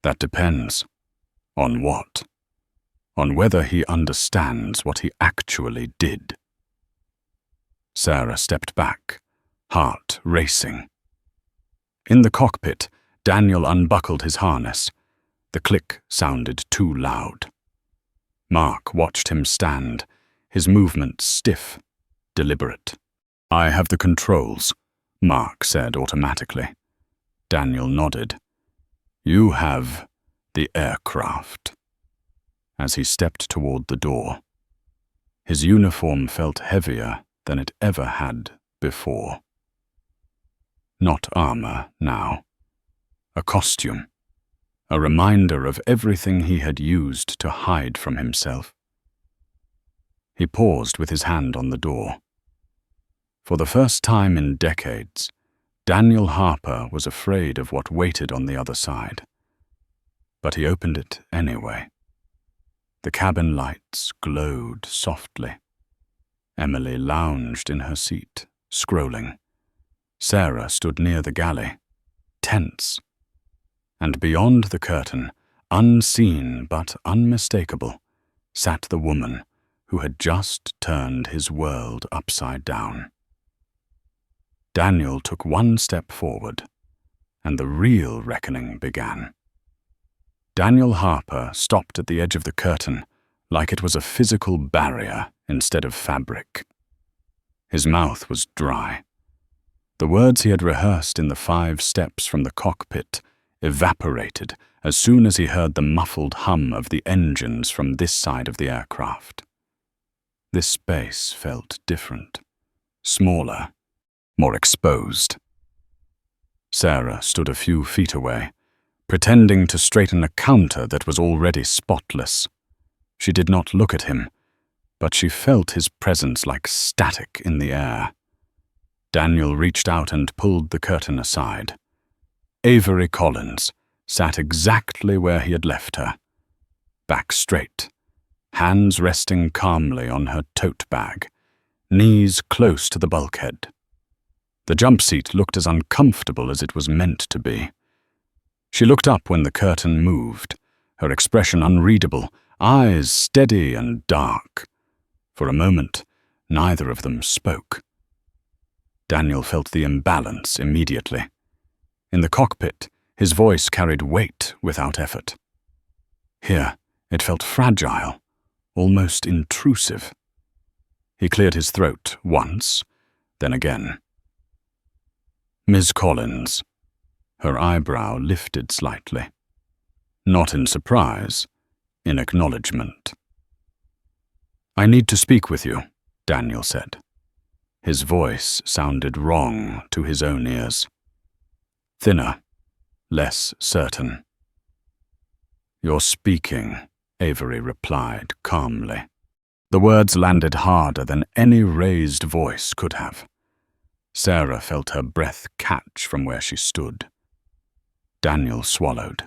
Speaker 1: "That depends. On what? On whether he understands what he actually did." Sarah stepped back, heart racing. In the cockpit, Daniel unbuckled his harness. The click sounded too loud. Mark watched him stand, his movements stiff, deliberate. "I have the controls," Mark said automatically. Daniel nodded. "You have the aircraft." As he stepped toward the door, his uniform felt heavier than it ever had before. Not armor now. A costume. A reminder of everything he had used to hide from himself. He paused with his hand on the door. For the first time in decades, Daniel Harper was afraid of what waited on the other side. But he opened it anyway. The cabin lights glowed softly. Emily lounged in her seat, scrolling. Sarah stood near the galley, tense. And beyond the curtain, unseen but unmistakable, sat the woman who had just turned his world upside down. Daniel took one step forward, and the real reckoning began. Daniel Harper stopped at the edge of the curtain like it was a physical barrier instead of fabric. His mouth was dry. The words he had rehearsed in the 5 steps from the cockpit evaporated as soon as he heard the muffled hum of the engines from this side of the aircraft. This space felt different, smaller, more exposed. Sarah stood a few feet away, pretending to straighten a counter that was already spotless. She did not look at him, but she felt his presence like static in the air. Daniel reached out and pulled the curtain aside. Avery Collins sat exactly where he had left her, back straight, hands resting calmly on her tote bag, knees close to the bulkhead. The jump seat looked as uncomfortable as it was meant to be. She looked up when the curtain moved, her expression unreadable, eyes steady and dark. For a moment, neither of them spoke. Daniel felt the imbalance immediately. In the cockpit, his voice carried weight without effort. Here, it felt fragile, almost intrusive. He cleared his throat once, then again. Ms. Collins. Her eyebrow lifted slightly. Not in surprise, in acknowledgement. I need to speak with you, Daniel said. His voice sounded wrong to his own ears. Thinner, less certain. You're speaking, Avery replied calmly. The words landed harder than any raised voice could have. Sarah felt her breath catch from where she stood. Daniel swallowed.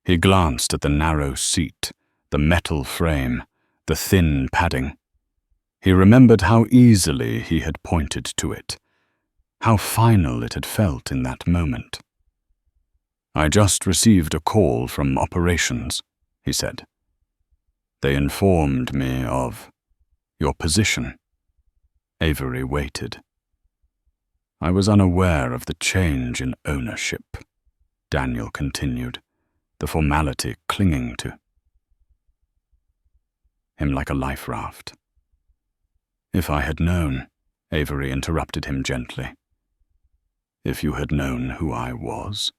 Speaker 1: He glanced at the narrow seat, the metal frame, the thin padding. He remembered how easily he had pointed to it, how final it had felt in that moment. I just received a call from operations, he said. They informed me of your position. Avery waited. I was unaware of the change in ownership, Daniel continued, the formality clinging to him like a life raft. If I had known, Avery interrupted him gently. If you had known who I was.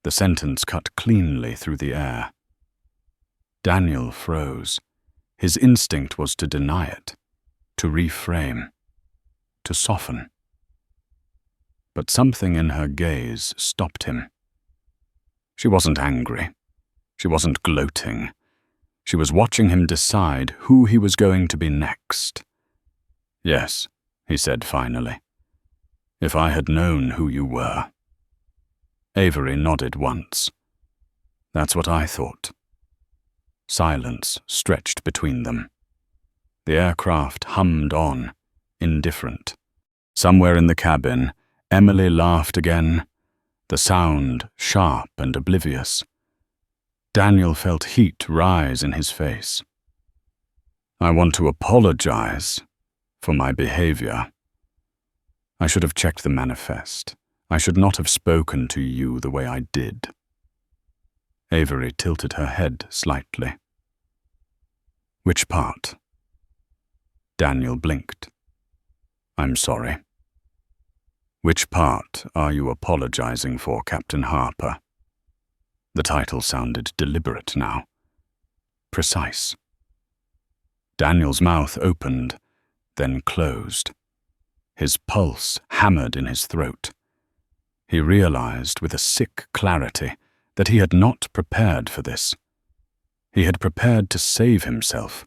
Speaker 1: The sentence cut cleanly through the air. Daniel froze. His instinct was to deny it, to reframe, to soften. But something in her gaze stopped him. She wasn't angry. She wasn't gloating. She was watching him decide who he was going to be next. Yes, he said finally. If I had known who you were. Avery nodded once. That's what I thought. Silence stretched between them. The aircraft hummed on, indifferent. Somewhere in the cabin, Emily laughed again, the sound sharp and oblivious. Daniel felt heat rise in his face. I want to apologize for my behavior. I should have checked the manifest. I should not have spoken to you the way I did. Avery tilted her head slightly. Which part? Daniel blinked. I'm sorry. Which part are you apologizing for, Captain Harper? The title sounded deliberate now. Precise. Daniel's mouth opened, then closed. His pulse hammered in his throat. He realized with a sick clarity that he had not prepared for this. He had prepared to save himself,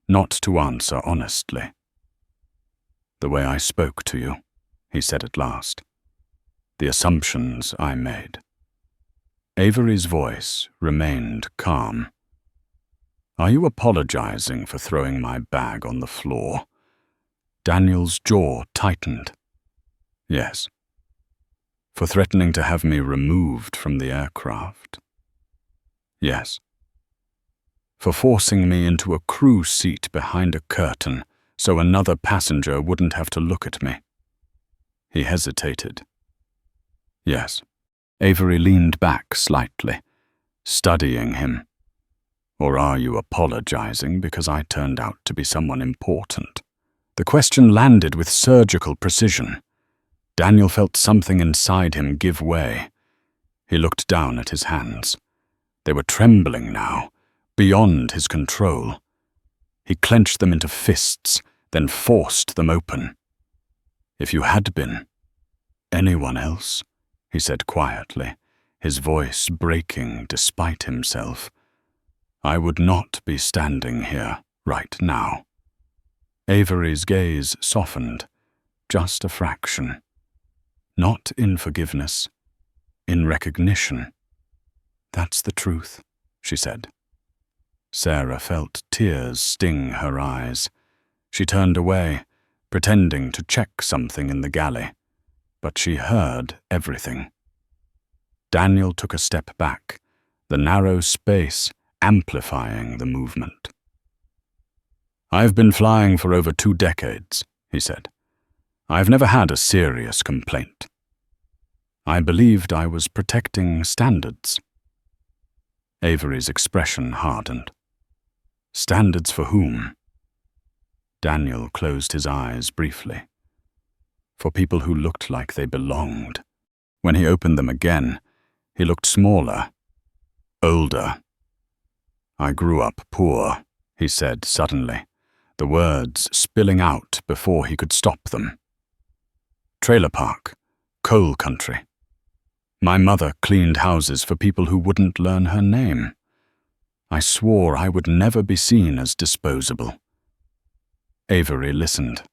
Speaker 1: not to answer honestly. The way I spoke to you, he said at last. The assumptions I made. Avery's voice remained calm. Are you apologizing for throwing my bag on the floor? Daniel's jaw tightened. Yes. For threatening to have me removed from the aircraft? Yes. For forcing me into a crew seat behind a curtain so another passenger wouldn't have to look at me? He hesitated. Yes. Avery leaned back slightly, studying him. Or are you apologizing because I turned out to be someone important? The question landed with surgical precision. Daniel felt something inside him give way. He looked down at his hands. They were trembling now, beyond his control. He clenched them into fists, then forced them open. If you had been anyone else, he said quietly, his voice breaking despite himself, I would not be standing here right now. Avery's gaze softened, just a fraction. Not in forgiveness, in recognition. That's the truth, she said. Sarah felt tears sting her eyes. She turned away, pretending to check something in the galley, but she heard everything. Daniel took a step back, the narrow space amplifying the movement. I've been flying for over 2 decades, he said. I've never had a serious complaint. I believed I was protecting standards. Avery's expression hardened. Standards for whom? Daniel closed his eyes briefly. For people who looked like they belonged. When he opened them again, he looked smaller, older. I grew up poor, he said suddenly, the words spilling out before he could stop them. Trailer park, coal country. My mother cleaned houses for people who wouldn't learn her name. I swore I would never be seen as disposable. Avery listened.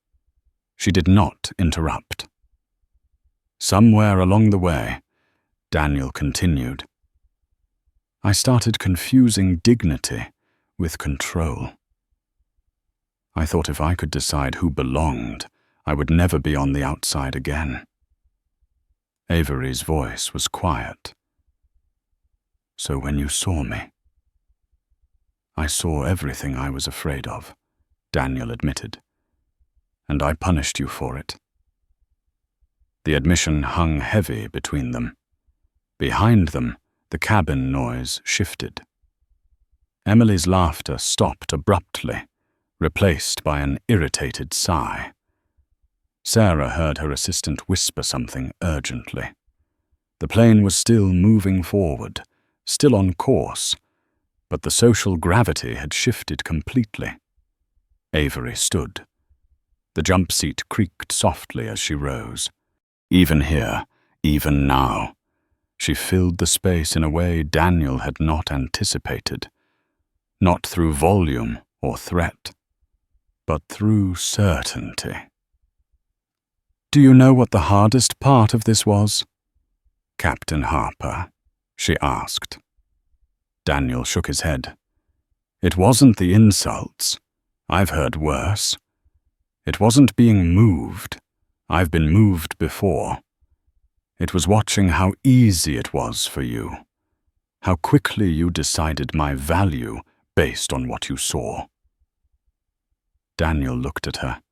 Speaker 1: She did not interrupt. Somewhere along the way, Daniel continued. I started confusing dignity with control. I thought if I could decide who belonged, I would never be on the outside again. Avery's voice was quiet. So when you saw me, I saw everything I was afraid of, Daniel admitted, and I punished you for it. The admission hung heavy between them. Behind them, the cabin noise shifted. Emily's laughter stopped abruptly, replaced by an irritated sigh. Sarah heard her assistant whisper something urgently. The plane was still moving forward, still on course, but the social gravity had shifted completely. Avery stood. The jump seat creaked softly as she rose. Even here, even now, she filled the space in a way Daniel had not anticipated. Not through volume or threat, but through certainty. Do you know what the hardest part of this was, Captain Harper? She asked. Daniel shook his head. It wasn't the insults. I've heard worse. It wasn't being moved. I've been moved before. It was watching how easy it was for you, how quickly you decided my value based on what you saw. Daniel looked at her,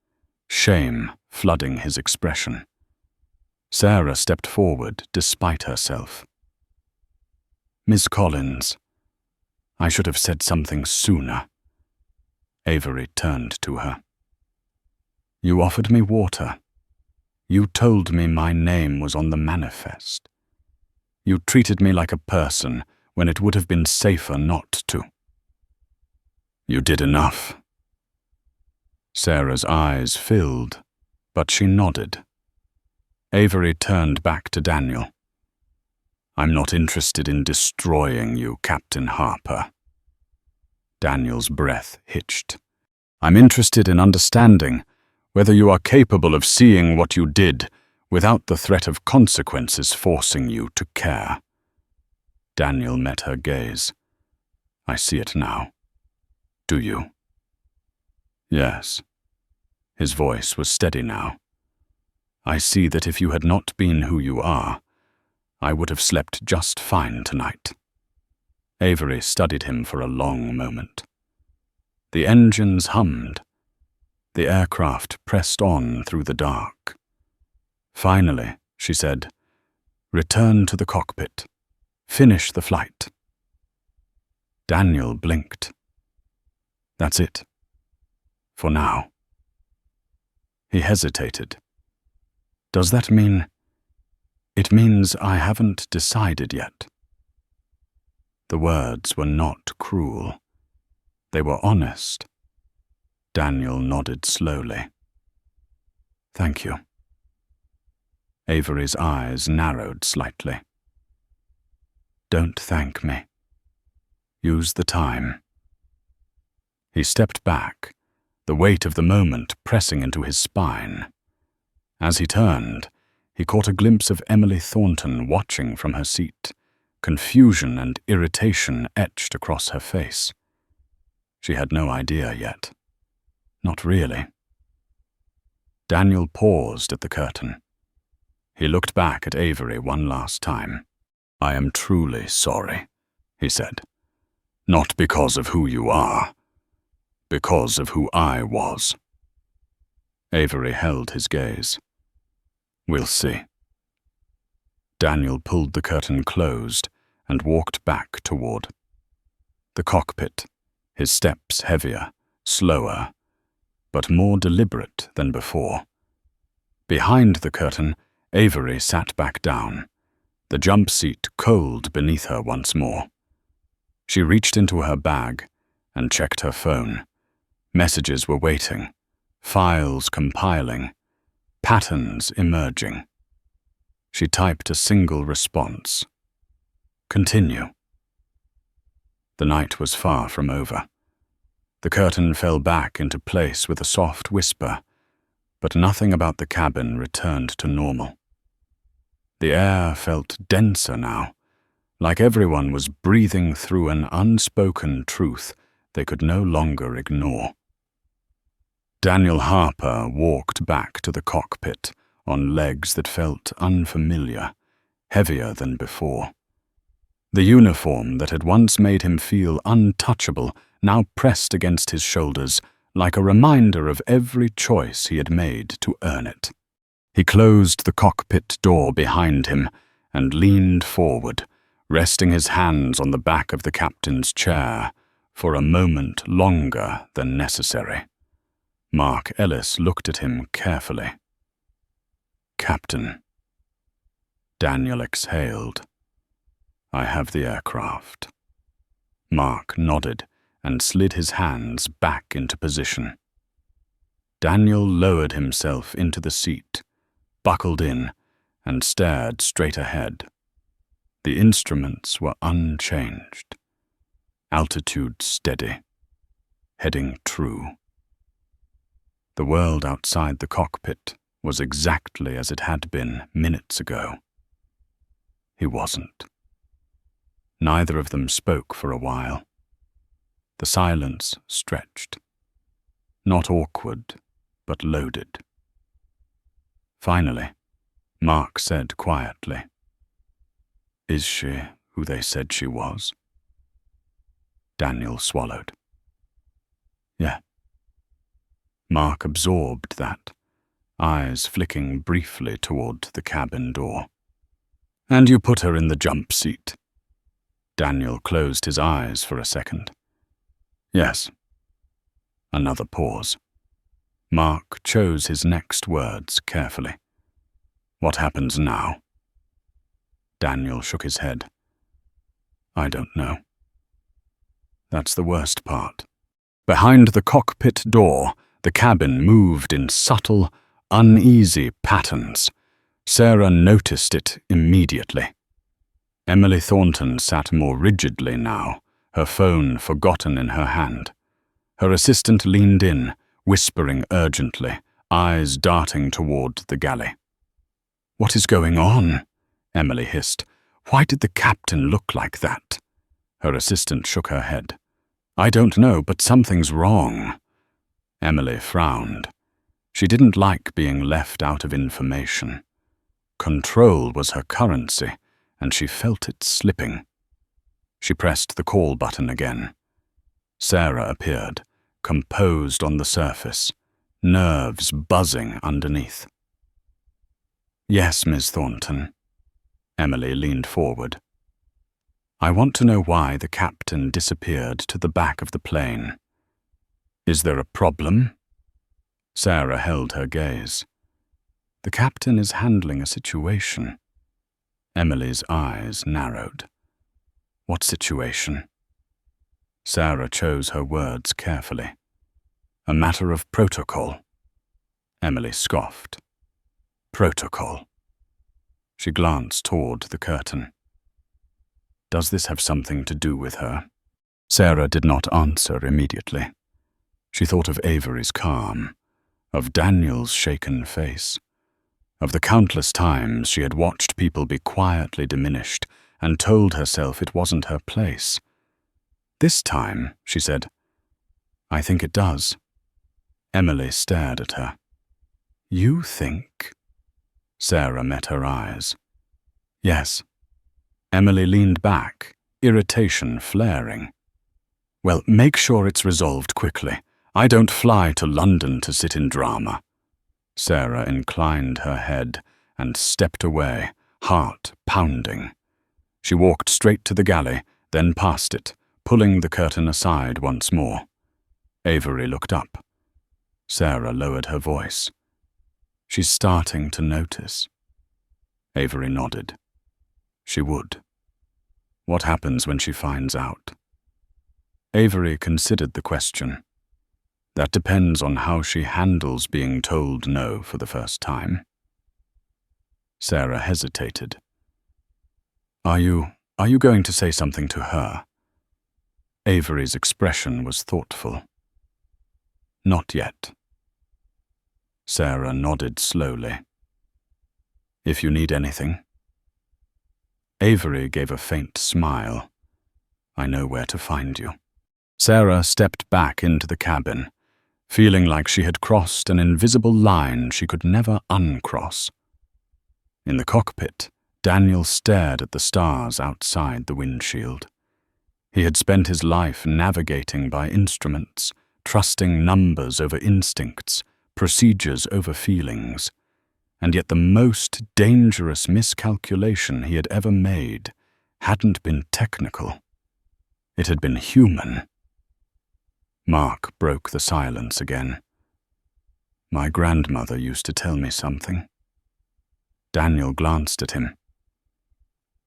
Speaker 1: shame flooding his expression. Sarah stepped forward despite herself. Miss Collins, I should have said something sooner. Avery turned to her. You offered me water. You told me my name was on the manifest. You treated me like a person when it would have been safer not to. You did enough. Sarah's eyes filled, but she nodded. Avery turned back to Daniel. I'm not interested in destroying you, Captain Harper. Daniel's breath hitched. I'm interested in understanding whether you are capable of seeing what you did without the threat of consequences forcing you to care. Daniel met her gaze. I see it now. Do you? Yes. His voice was steady now. I see that if you had not been who you are, I would have slept just fine tonight. Avery studied him for a long moment. The engines hummed. The aircraft pressed on through the dark. Finally, she said, return to the cockpit. Finish the flight. Daniel blinked. That's it. For now. He hesitated. Does that mean... It means I haven't decided yet. The words were not cruel. They were honest. Daniel nodded slowly. Thank you. Avery's eyes narrowed slightly. "Don't thank me. Use the time." He stepped back, the weight of the moment pressing into his spine. As he turned, he caught a glimpse of Emily Thornton watching from her seat, confusion and irritation etched across her face. She had no idea yet. Not really. Daniel paused at the curtain. He looked back at Avery one last time. "I am truly sorry," he said. "Not because of who you are, because of who I was." Avery held his gaze. "We'll see." Daniel pulled the curtain closed and walked back toward the cockpit, his steps heavier, slower, but more deliberate than before. Behind the curtain, Avery sat back down, the jump seat cold beneath her once more. She reached into her bag and checked her phone. Messages were waiting, files compiling, patterns emerging. She typed a single response. "Continue." The night was far from over. The curtain fell back into place with a soft whisper, but nothing about the cabin returned to normal. The air felt denser now, like everyone was breathing through an unspoken truth they could no longer ignore. Daniel Harper walked back to the cockpit on legs that felt unfamiliar, heavier than before. The uniform that had once made him feel untouchable now pressed against his shoulders like a reminder of every choice he had made to earn it. He closed the cockpit door behind him and leaned forward, resting his hands on the back of the captain's chair for a moment longer than necessary. Mark Ellis looked at him carefully. "Captain." Daniel exhaled. "I have the aircraft." Mark nodded and slid his hands back into position. Daniel lowered himself into the seat, buckled in, and stared straight ahead. The instruments were unchanged. Altitude steady. Heading true. The world outside the cockpit was exactly as it had been minutes ago. He wasn't. Neither of them spoke for a while. The silence stretched. Not awkward, but loaded. Finally, Mark said quietly, "Is she who they said she was?" Daniel swallowed. "Yeah." Mark absorbed that, eyes flicking briefly toward the cabin door. "And you put her in the jump seat?" Daniel closed his eyes for a second. "Yes." Another pause. Mark chose his next words carefully. "What happens now?" Daniel shook his head. "I don't know." That's the worst part. Behind the cockpit door, the cabin moved in subtle, uneasy patterns. Sarah noticed it immediately. Emily Thornton sat more rigidly now, her phone forgotten in her hand. Her assistant leaned in, whispering urgently, eyes darting toward the galley. "What is going on?" Emily hissed. "Why did the captain look like that?" Her assistant shook her head. "I don't know, but something's wrong." Emily frowned. She didn't like being left out of information. Control was her currency, and she felt it slipping. She pressed the call button again. Sarah appeared, composed on the surface, nerves buzzing underneath. "Yes, Miss Thornton." Emily leaned forward. "I want to know why the captain disappeared to the back of the plane. Is there a problem?" Sarah held her gaze. "The captain is handling a situation." Emily's eyes narrowed. "What situation?" Sarah chose her words carefully. "A matter of protocol." Emily scoffed. "Protocol. She glanced toward the curtain. Does this have something to do with her? Sarah did not answer immediately. She thought of Avery's calm, of Daniel's shaken face, of the countless times she had watched people be quietly diminished and told herself it wasn't her place. This time, she said, I think it does. Emily stared at her. You think? Sarah met her eyes. Yes. Emily leaned back, irritation flaring. Well, make sure it's resolved quickly. I don't fly to London to sit in drama. Sarah inclined her head and stepped away, heart pounding. She walked straight to the galley, then past it, pulling the curtain aside once more. Avery looked up. Sarah lowered her voice. She's starting to notice. Avery nodded. She would. What happens when she finds out? Avery considered the question. That depends on how she handles being told no for the first time. Sarah hesitated. Are you going to say something to her? Avery's expression was thoughtful. Not yet. Sarah nodded slowly. If you need anything. Avery gave a faint smile. I know where to find you. Sarah stepped back into the cabin, feeling like she had crossed an invisible line she could never uncross. In the cockpit, Daniel stared at the stars outside the windshield. He had spent his life navigating by instruments, trusting numbers over instincts, procedures over feelings, and yet the most dangerous miscalculation he had ever made hadn't been technical. It had been human. Mark broke the silence again. My grandmother used to tell me something. Daniel glanced at him.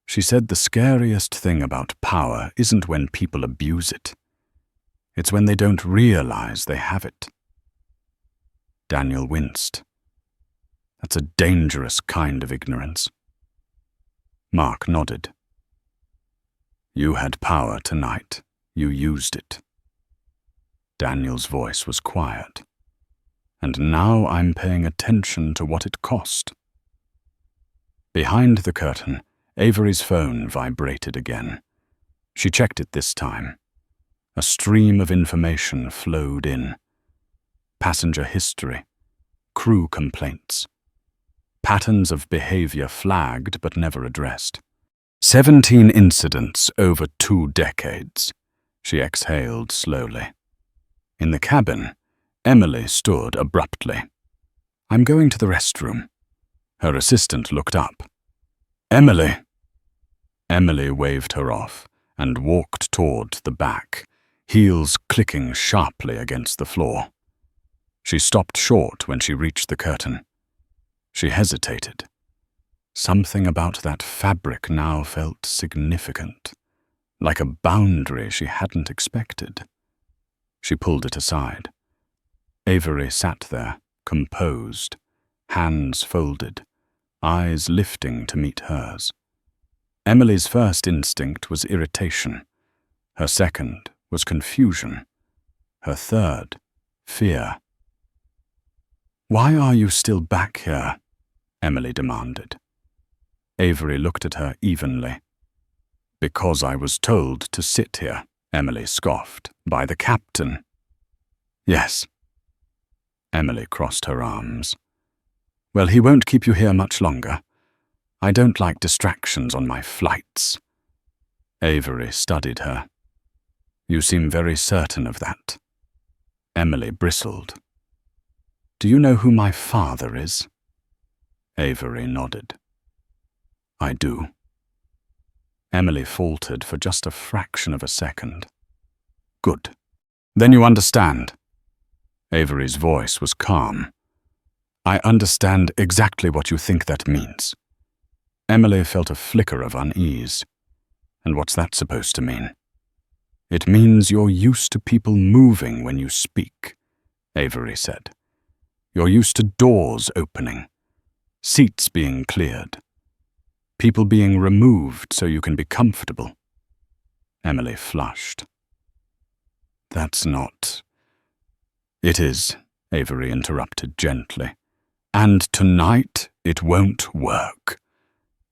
Speaker 1: She said the scariest thing about power isn't when people abuse it. It's when they don't realize they have it. Daniel winced. That's a dangerous kind of ignorance. Mark nodded. You had power tonight. You used it. Daniel's voice was quiet. And now I'm paying attention to what it cost. Behind the curtain, Avery's phone vibrated again. She checked it this time. A stream of information flowed in. Passenger history, crew complaints, patterns of behavior flagged but never addressed. 17 incidents over 2 decades. She exhaled slowly. In the cabin, Emily stood abruptly. I'm going to the restroom. Her assistant looked up. Emily! Emily waved her off and walked toward the back, heels clicking sharply against the floor. She stopped short when she reached the curtain. She hesitated. Something about that fabric now felt significant, like a boundary she hadn't expected. She pulled it aside. Avery sat there, composed, hands folded, eyes lifting to meet hers. Emily's first instinct was irritation. Her second was confusion. Her third, fear. Why are you still back here? Emily demanded. Avery looked at her evenly. Because I was told to sit here, Emily scoffed, by the captain. Yes. Emily crossed her arms. Well, he won't keep you here much longer. I don't like distractions on my flights. Avery studied her. You seem very certain of that. Emily bristled. Do you know who my father is? Avery nodded. I do. Emily faltered for just a fraction of a second. Good. Then you understand. Avery's voice was calm. I understand exactly what you think that means. Emily felt a flicker of unease. And what's that supposed to mean? It means you're used to people moving when you speak, Avery said. You're used to doors opening, seats being cleared. People being removed so you can be comfortable. Emily flushed. That's not... It is, Avery interrupted gently. And tonight it won't work.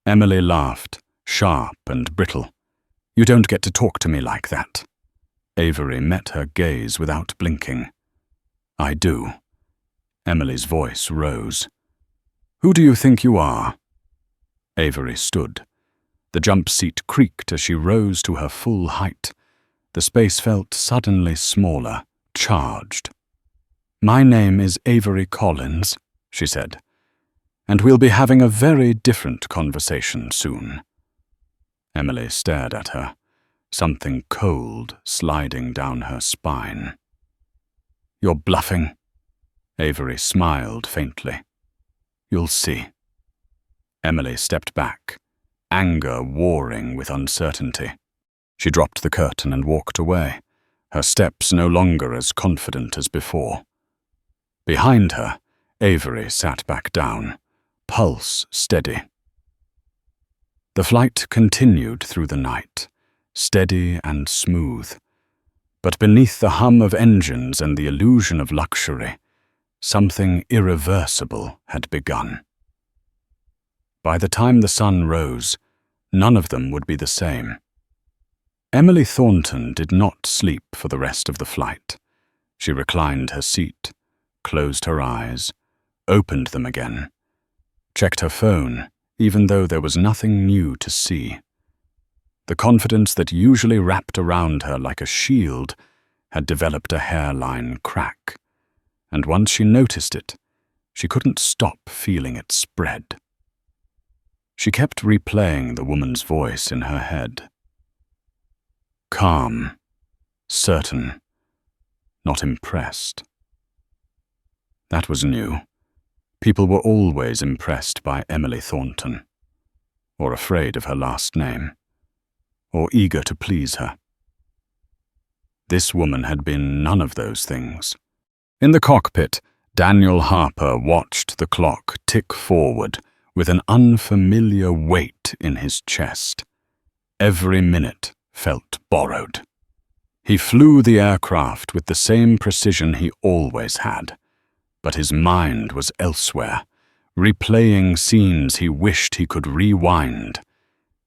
Speaker 1: Emily laughed, sharp and brittle. You don't get to talk to me like that. Avery met her gaze without blinking. I do. Emily's voice rose. Who do you think you are? Avery stood. The jump seat creaked as she rose to her full height. The space felt suddenly smaller, charged. My name is Avery Collins, she said, and we'll be having a very different conversation soon. Emily stared at her, something cold sliding down her spine. You're bluffing? Avery smiled faintly. You'll see. Emily stepped back, anger warring with uncertainty. She dropped the curtain and walked away, her steps no longer as confident as before. Behind her, Avery sat back down, pulse steady. The flight continued through the night, steady and smooth. But beneath the hum of engines and the illusion of luxury, something irreversible had begun. By the time the sun rose, none of them would be the same. Emily Thornton did not sleep for the rest of the flight. She reclined her seat, closed her eyes, opened them again, checked her phone, even though there was nothing new to see. The confidence that usually wrapped around her like a shield had developed a hairline crack, and once she noticed it, she couldn't stop feeling it spread. She kept replaying the woman's voice in her head. Calm, certain, not impressed. That was new. People were always impressed by Emily Thornton, or afraid of her last name, or eager to please her. This woman had been none of those things. In the cockpit, Daniel Harper watched the clock tick forward with an unfamiliar weight in his chest. Every minute felt borrowed. He flew the aircraft with the same precision he always had, but his mind was elsewhere, replaying scenes he wished he could rewind.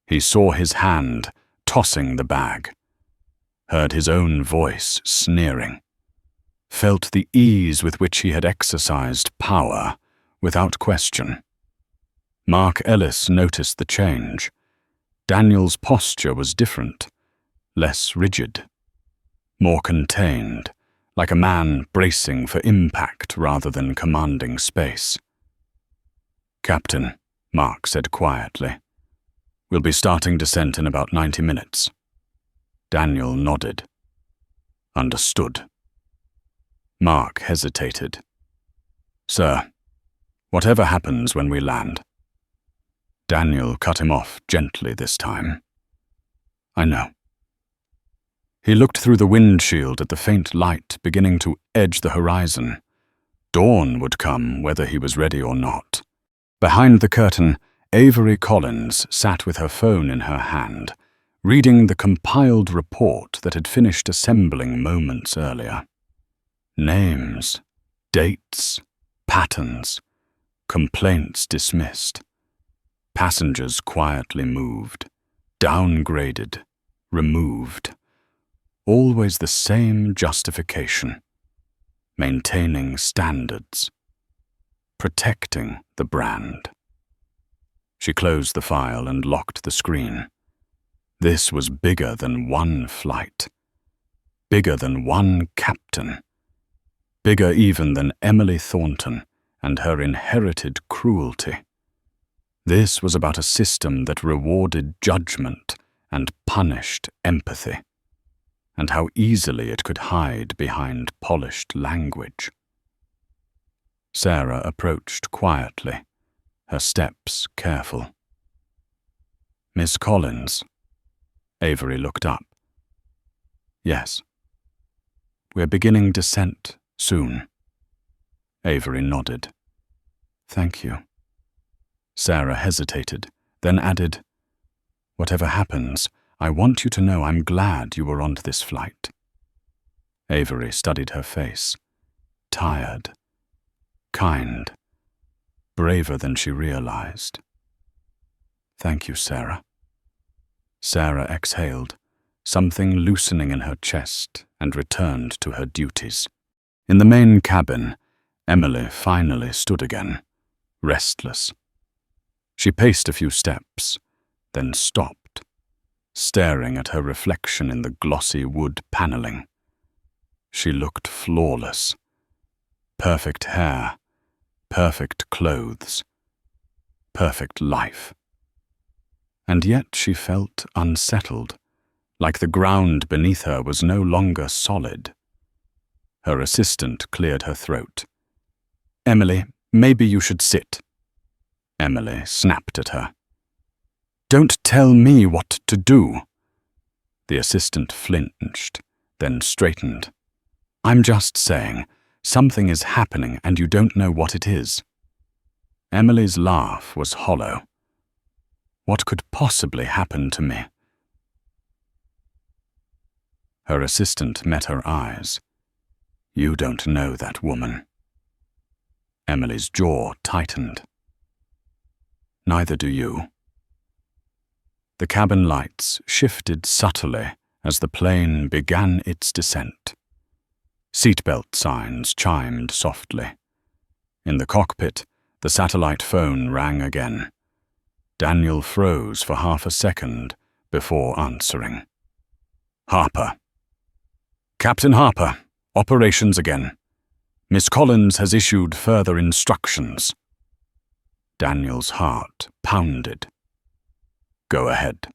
Speaker 1: He saw his hand tossing the bag, heard his own voice sneering, felt the ease with which he had exercised power without question. Mark Ellis noticed the change. Daniel's posture was different, less rigid, more contained, like a man bracing for impact rather than commanding space. Captain, Mark said quietly, we'll be starting descent in about 90 minutes. Daniel nodded. Understood. Mark hesitated. Sir, whatever happens when we land. Daniel cut him off gently this time. I know. He looked through the windshield at the faint light beginning to edge the horizon. Dawn would come whether he was ready or not. Behind the curtain, Avery Collins sat with her phone in her hand, reading the compiled report that had finished assembling moments earlier. Names, dates, patterns, complaints dismissed. Passengers quietly moved, downgraded, removed. Always the same justification. Maintaining standards. Protecting the brand. She closed the file and locked the screen. This was bigger than one flight. Bigger than one captain. Bigger even than Emily Thornton and her inherited cruelty. This was about a system that rewarded judgment and punished empathy, and how easily it could hide behind polished language. Sarah approached quietly, her steps careful. Miss Collins. Avery looked up. Yes. We're beginning descent soon. Avery nodded. Thank you. Sarah hesitated, then added, "Whatever happens, I want you to know I'm glad you were on this flight." Avery studied her face. Tired. Kind. Braver than she realized. "Thank you, Sarah." Sarah exhaled, something loosening in her chest, and returned to her duties. In the main cabin, Emily finally stood again, restless. She paced a few steps, then stopped, staring at her reflection in the glossy wood paneling. She looked flawless. Perfect hair, perfect clothes, perfect life. And yet she felt unsettled, like the ground beneath her was no longer solid. Her assistant cleared her throat. "Emily, maybe you should sit." Emily snapped at her. "Don't tell me what to do." The assistant flinched, then straightened. "I'm just saying, something is happening and you don't know what it is." Emily's laugh was hollow. "What could possibly happen to me?" Her assistant met her eyes. "You don't know that woman." Emily's jaw tightened. "Neither do you." The cabin lights shifted subtly as the plane began its descent. Seatbelt signs chimed softly. In the cockpit, the satellite phone rang again. Daniel froze for half a second before answering. "Harper." "Captain Harper, operations again. Miss Collins has issued further instructions." Daniel's heart pounded. "Go ahead."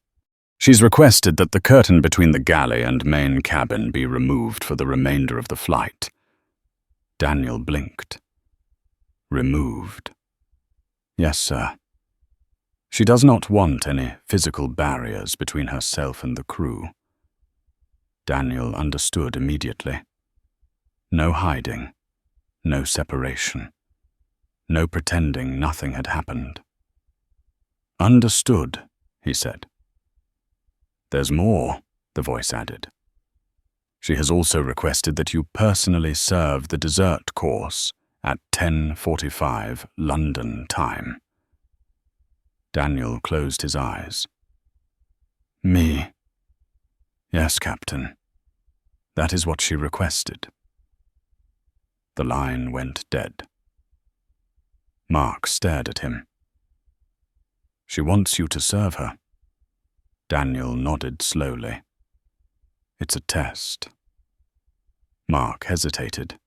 Speaker 1: "She's requested that the curtain between the galley and main cabin be removed for the remainder of the flight." Daniel blinked. "Removed?" "Yes, sir. She does not want any physical barriers between herself and the crew." Daniel understood immediately. No hiding, no separation, no pretending nothing had happened. "Understood," he said. "There's more," the voice added. "She has also requested that you personally serve the dessert course at 10:45 London time." Daniel closed his eyes. "Me?" "Yes, Captain. That is what she requested." The line went dead. Mark stared at him. "She wants you to serve her." Daniel nodded slowly. "It's a test." Mark hesitated.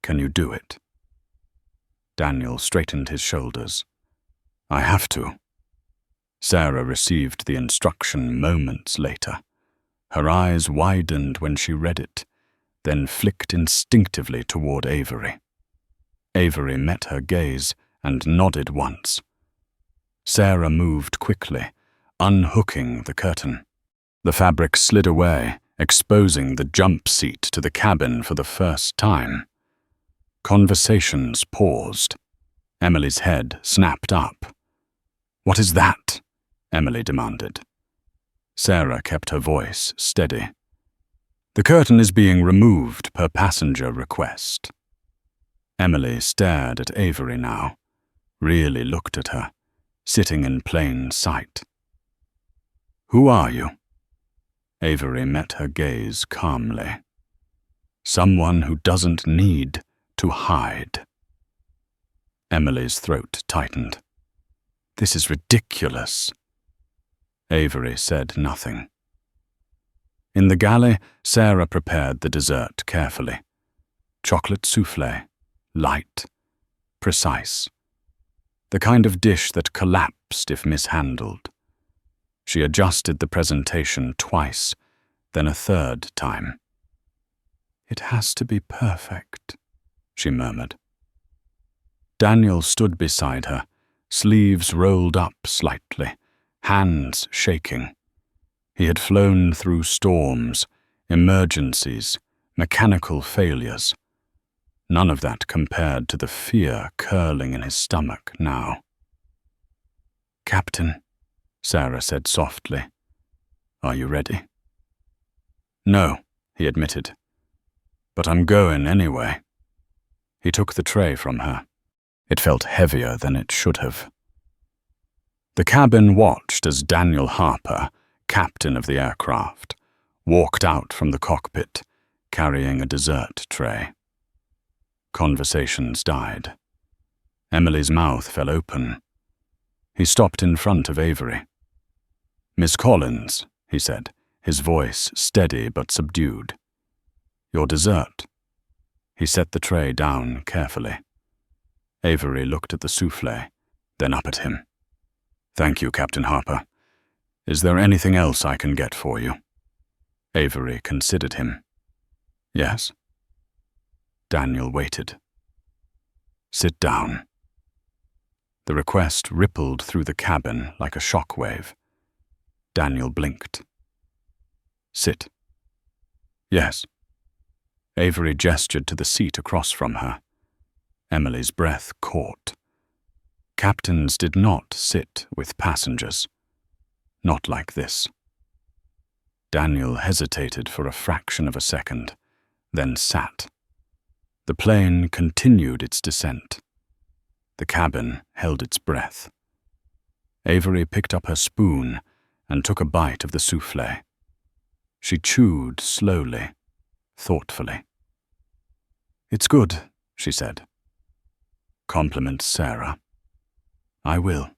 Speaker 1: "Can you do it?" Daniel straightened his shoulders. "I have to." Sarah received the instruction moments later. Her eyes widened when she read it, then flicked instinctively toward Avery. Avery met her gaze and nodded once. Sarah moved quickly, unhooking the curtain. The fabric slid away, exposing the jump seat to the cabin for the first time. Conversations paused. Emily's head snapped up. "What is that?" Emily demanded. Sarah kept her voice steady. "The curtain is being removed per passenger request." Emily stared at Avery now, really looked at her, sitting in plain sight. "Who are you?" Avery met her gaze calmly. "Someone who doesn't need to hide." Emily's throat tightened. "This is ridiculous." Avery said nothing. In the galley, Sarah prepared the dessert carefully. Chocolate soufflé, light, precise. The kind of dish that collapsed if mishandled. She adjusted the presentation twice, then a third time. "It has to be perfect," she murmured. Daniel stood beside her, sleeves rolled up slightly, hands shaking. He had flown through storms, emergencies, mechanical failures. None of that compared to the fear curling in his stomach now. "Captain," Sarah said softly, "are you ready?" "No," he admitted, "but I'm going anyway." He took the tray from her. It felt heavier than it should have. The cabin watched as Daniel Harper, captain of the aircraft, walked out from the cockpit, carrying a dessert tray. Conversations died. Emily's mouth fell open. He stopped in front of Avery. "Miss Collins," he said, his voice steady but subdued. "Your dessert." He set the tray down carefully. Avery looked at the souffle, then up at him. "Thank you, Captain Harper. Is there anything else I can get for you?" Avery considered him. "Yes." Daniel waited. "Sit down." The request rippled through the cabin like a shock wave. Daniel blinked. "Sit." "Yes." Avery gestured to the seat across from her. Emily's breath caught. Captains did not sit with passengers. Not like this. Daniel hesitated for a fraction of a second, then sat. The plane continued its descent. The cabin held its breath. Avery picked up her spoon and took a bite of the souffle. She chewed slowly, thoughtfully. "It's good," she said. "Compliment Sarah." "I will."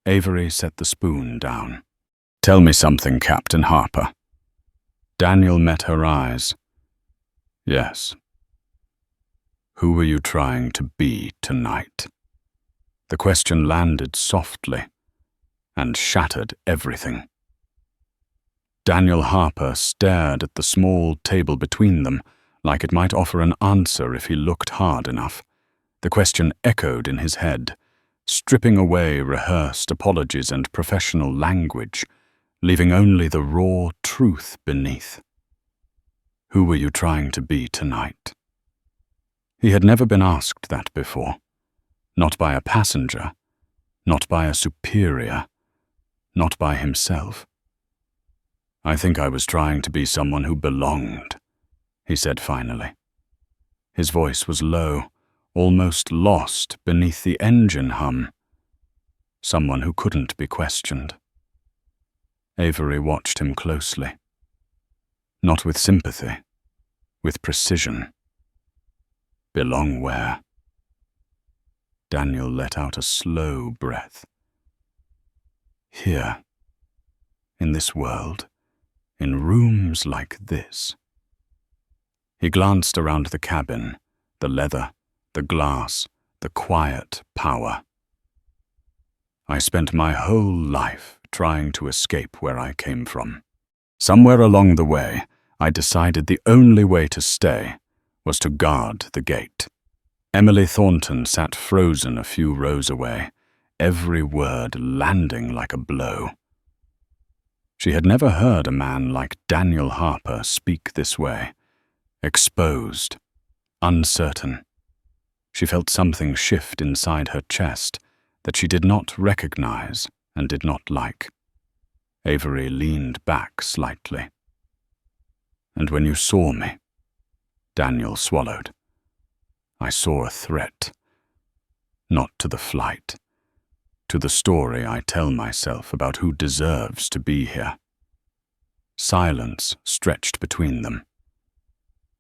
Speaker 1: Avery set the spoon down. "Tell me something, Captain Harper." Daniel met her eyes. "Yes." "Who were you trying to be tonight?" The question landed softly and shattered everything. Daniel Harper stared at the small table between them like it might offer an answer if he looked hard enough. The question echoed in his head, stripping away rehearsed apologies and professional language, leaving only the raw truth beneath. Who were you trying to be tonight? He had never been asked that before. Not by a passenger, not by a superior, not by himself. "I think I was trying to be someone who belonged," he said finally. His voice was low, almost lost beneath the engine hum. Someone who couldn't be questioned. Avery watched him closely. Not with sympathy, with precision. Belong where? Daniel let out a slow breath. Here, in this world, in rooms like this. He glanced around the cabin, the leather, the glass, the quiet power. I spent my whole life trying to escape where I came from. Somewhere along the way, I decided the only way to stay was to guard the gate. Emily Thornton sat frozen a few rows away, every word landing like a blow. She had never heard a man like Daniel Harper speak this way, exposed, uncertain. She felt something shift inside her chest that she did not recognize and did not like. Avery leaned back slightly. "And when you saw me," Daniel swallowed, "I saw a threat. Not to the flight, to the story I tell myself about who deserves to be here." Silence stretched between them.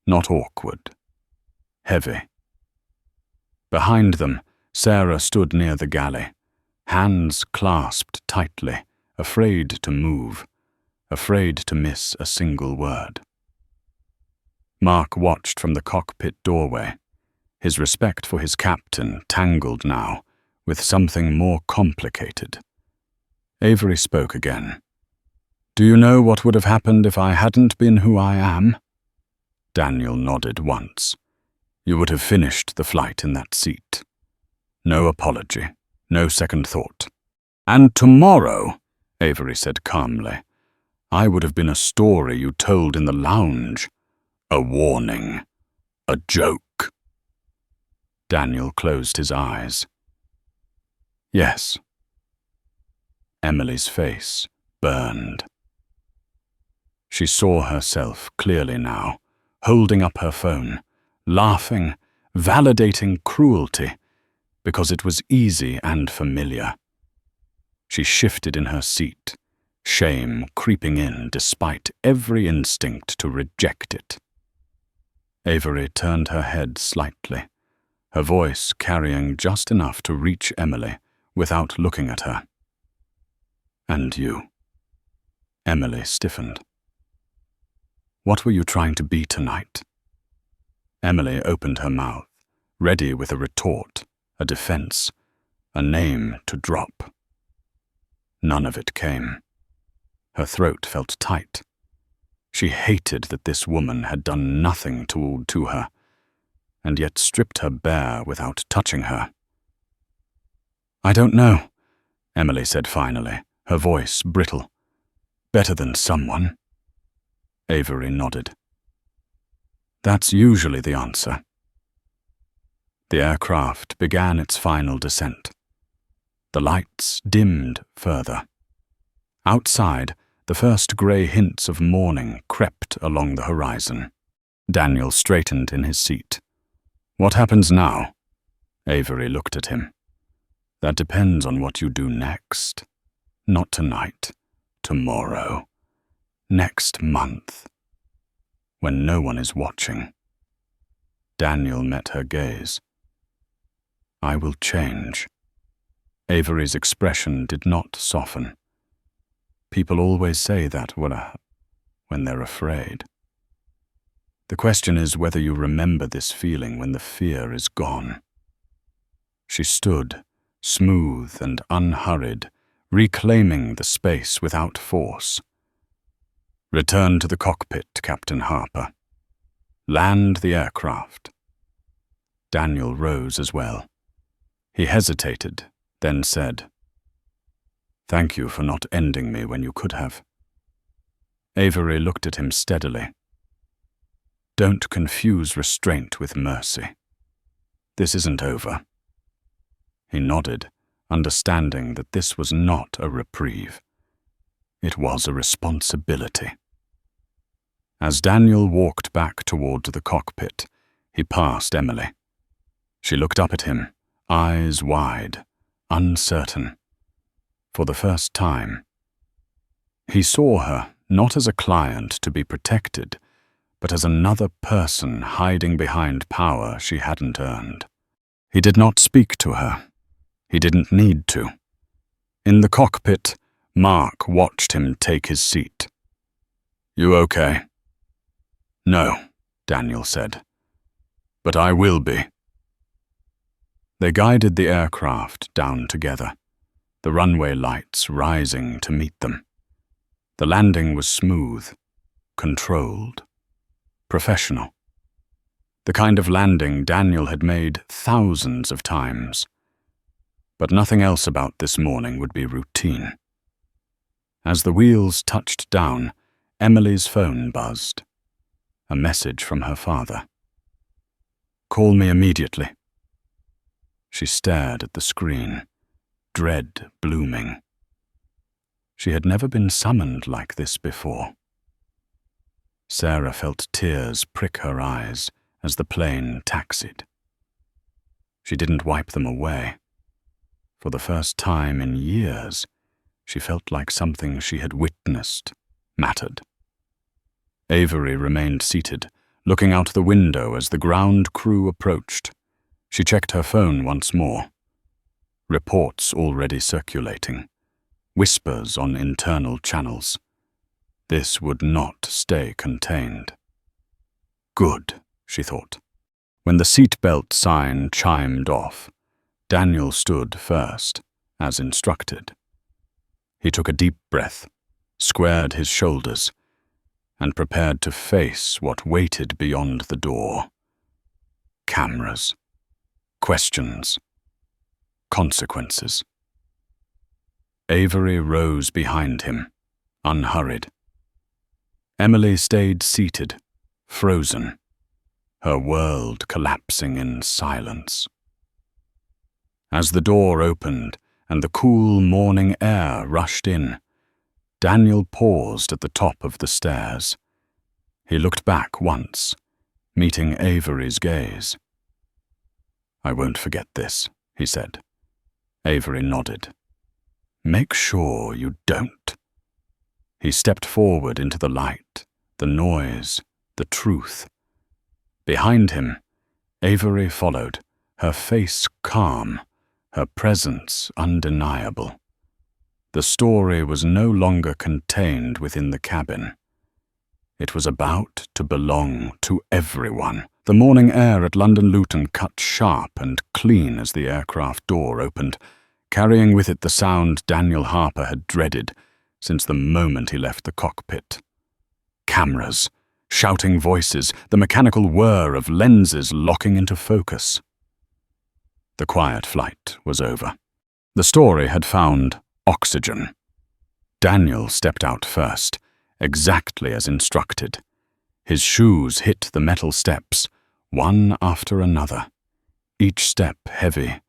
Speaker 1: Not awkward, heavy. Behind them, Sarah stood near the galley, hands clasped tightly, afraid to move, afraid to miss a single word. Mark watched from the cockpit doorway, his respect for his captain tangled now with something more complicated. Avery spoke again. "Do you know what would have happened if I hadn't been who I am?" Daniel nodded once. "You would have finished the flight in that seat. No apology, no second thought. And tomorrow," Avery said calmly, "I would have been a story you told in the lounge. A warning. A joke." Daniel closed his eyes. "Yes," Emily's face burned. She saw herself clearly now, holding up her phone, laughing, validating cruelty, because it was easy and familiar. She shifted in her seat, shame creeping in despite every instinct to reject it. Avery turned her head slightly, her voice carrying just enough to reach Emily without looking at her. "And you?" Emily stiffened. "What were you trying to be tonight?" Emily opened her mouth, ready with a retort, a defense, a name to drop. None of it came. Her throat felt tight. She hated that this woman had done nothing to her, and yet stripped her bare without touching her. "I don't know," Emily said finally, her voice brittle. "Better than someone." Avery nodded. "That's usually the answer." The aircraft began its final descent. The lights dimmed further. Outside, the first grey hints of morning crept along the horizon. Daniel straightened in his seat. "What happens now?" Avery looked at him. "That depends on what you do next. Not tonight. Tomorrow. Next month. When no one is watching." Daniel met her gaze. "I will change." Avery's expression did not soften. People always say that when they're afraid. The question is whether you remember this feeling when the fear is gone. She stood, smooth and unhurried, reclaiming the space without force. "Return to the cockpit, Captain Harper. Land the aircraft." Daniel rose as well. He hesitated, then said, "Thank you for not ending me when you could have." Avery looked at him steadily. "Don't confuse restraint with mercy. This isn't over." He nodded, understanding that this was not a reprieve. It was a responsibility. As Daniel walked back toward the cockpit, he passed Emily. She looked up at him, eyes wide, uncertain. For the first time. He saw her not as a client to be protected, but as another person hiding behind power she hadn't earned. He did not speak to her. He didn't need to. In the cockpit, Mark watched him take his seat. "You okay?" "No," Daniel said. "But I will be." They guided the aircraft down together, the runway lights rising to meet them. The landing was smooth, controlled, professional. The kind of landing Daniel had made thousands of times. But nothing else about this morning would be routine. As the wheels touched down, Emily's phone buzzed. A message from her father. "Call me immediately." She stared at the screen, dread blooming. She had never been summoned like this before. Sarah felt tears prick her eyes as the plane taxied. She didn't wipe them away. For the first time in years, she felt like something she had witnessed mattered. Avery remained seated, looking out the window as the ground crew approached. She checked her phone once more. Reports already circulating. Whispers on internal channels. This would not stay contained. Good, she thought. When the seatbelt sign chimed off, Daniel stood first, as instructed. He took a deep breath, squared his shoulders, and prepared to face what waited beyond the door. Cameras. Questions. Consequences. Avery rose behind him, unhurried. Emily stayed seated, frozen, her world collapsing in silence. As the door opened and the cool morning air rushed in, Daniel paused at the top of the stairs. He looked back once, meeting Avery's gaze. "I won't forget this," he said. Avery nodded. "Make sure you don't." He stepped forward into the light, the noise, the truth. Behind him, Avery followed, her face calm, her presence undeniable. The story was no longer contained within the cabin. It was about to belong to everyone. The morning air at London Luton cut sharp and clean as the aircraft door opened, carrying with it the sound Daniel Harper had dreaded since the moment he left the cockpit. Cameras, shouting voices, the mechanical whir of lenses locking into focus. The quiet flight was over. The story had found oxygen. Daniel stepped out first, exactly as instructed. His shoes hit the metal steps, one after another, each step heavy,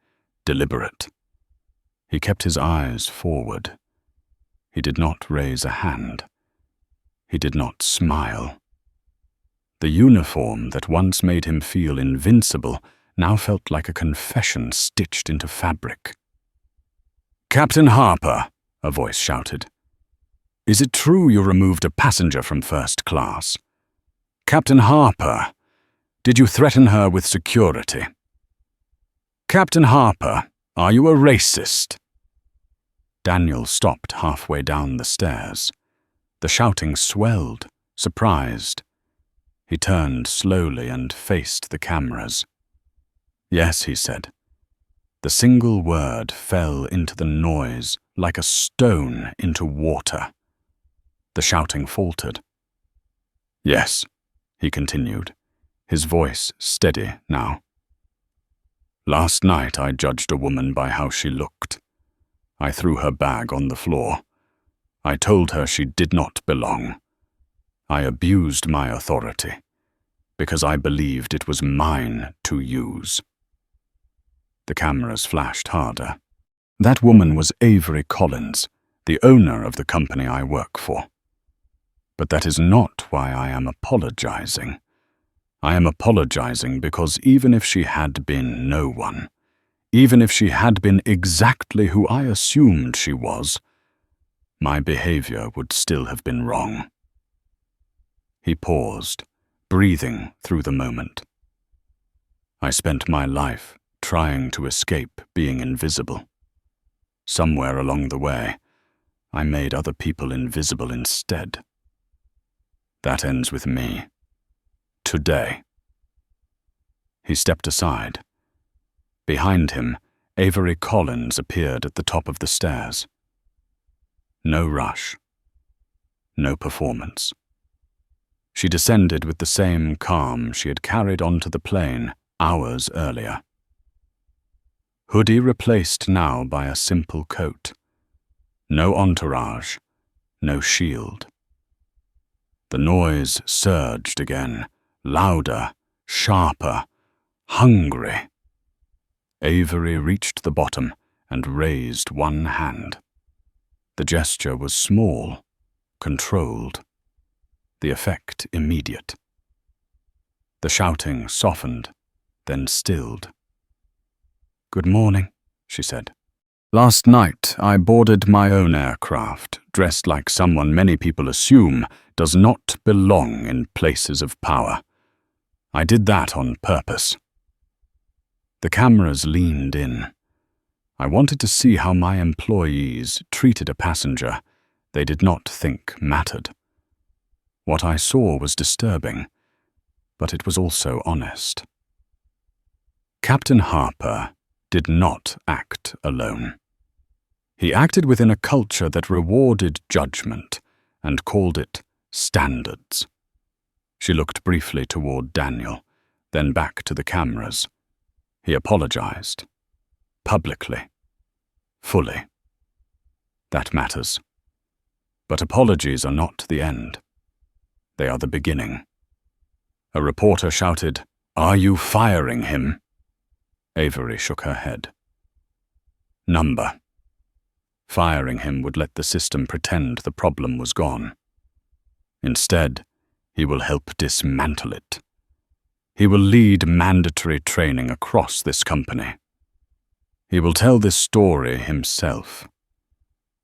Speaker 1: deliberate. He kept his eyes forward. He did not raise a hand. He did not smile. The uniform that once made him feel invincible now felt like a confession stitched into fabric. "Captain Harper," a voice shouted. "Is it true you removed a passenger from first class? Captain Harper, did you threaten her with security? Captain Harper, are you a racist?" Daniel stopped halfway down the stairs. The shouting swelled, surprised. He turned slowly and faced the cameras. "Yes," he said. The single word fell into the noise like a stone into water. The shouting faltered. "Yes," he continued, his voice steady now. "Last night I judged a woman by how she looked. I threw her bag on the floor. I told her she did not belong. I abused my authority because I believed it was mine to use." The cameras flashed harder. That woman was Avery Collins, the owner of the company I work for. But that is not why I am apologizing. I am apologizing because even if she had been no one, even if she had been exactly who I assumed she was, my behavior would still have been wrong. He paused, breathing through the moment. I spent my life trying to escape being invisible. Somewhere along the way, I made other people invisible instead. That ends with me. Today. He stepped aside. Behind him, Avery Collins appeared at the top of the stairs. No rush. No performance. She descended with the same calm she had carried onto the plane hours earlier. Hoodie replaced now by a simple coat. No entourage, no shield. The noise surged again, louder, sharper, hungry. Avery reached the bottom and raised one hand. The gesture was small, controlled. The effect immediate. The shouting softened, then stilled. "Good morning," she said. "Last night I boarded my own aircraft, dressed like someone many people assume does not belong in places of power. I did that on purpose." The cameras leaned in. I wanted to see how my employees treated a passenger they did not think mattered. What I saw was disturbing, but it was also honest. Captain Harper did not act alone. He acted within a culture that rewarded judgment and called it standards. She looked briefly toward Daniel, then back to the cameras. He apologized. Publicly. Fully. That matters. But apologies are not the end. They are the beginning. A reporter shouted, "Are you firing him?" Avery shook her head. "Number," Firing him would let the system pretend the problem was gone. Instead, he will help dismantle it. He will lead mandatory training across this company. He will tell this story himself,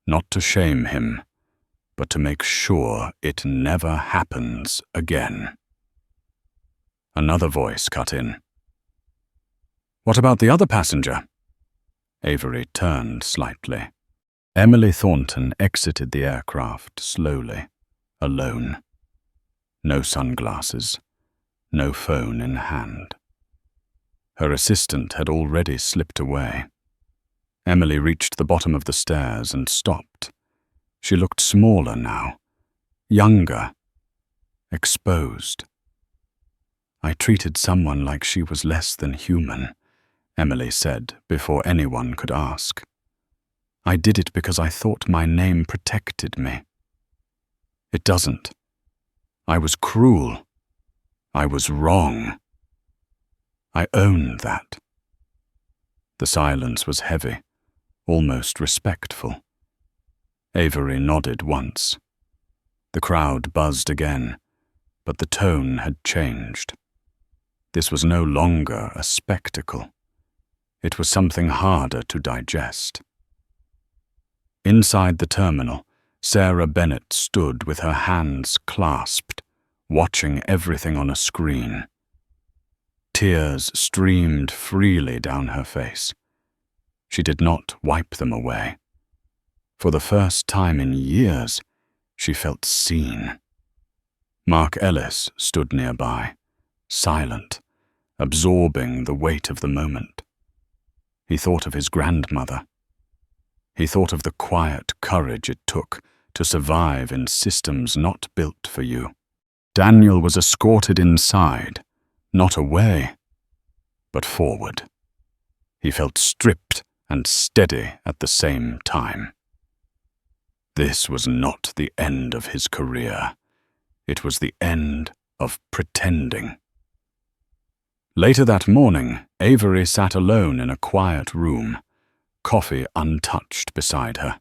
Speaker 1: not to shame him, but to make sure it never happens again. Another voice cut in. "What about the other passenger?" Avery turned slightly. Emily Thornton exited the aircraft slowly, alone. No sunglasses, no phone in hand. Her assistant had already slipped away. Emily reached the bottom of the stairs and stopped. She looked smaller now, younger, exposed. "I treated someone like she was less than human," Emily said before anyone could ask. "I did it because I thought my name protected me. It doesn't. I was cruel. I was wrong. I own that." The silence was heavy, almost respectful. Avery nodded once. The crowd buzzed again, but the tone had changed. This was no longer a spectacle. It was something harder to digest. Inside the terminal, Sarah Bennett stood with her hands clasped, watching everything on a screen. Tears streamed freely down her face. She did not wipe them away. For the first time in years, she felt seen. Mark Ellis stood nearby, silent, absorbing the weight of the moment. He thought of his grandmother. He thought of the quiet courage it took to survive in systems not built for you. Daniel was escorted inside, not away, but forward. He felt stripped and steady at the same time. This was not the end of his career. It was the end of pretending. Later that morning, Avery sat alone in a quiet room, coffee untouched beside her.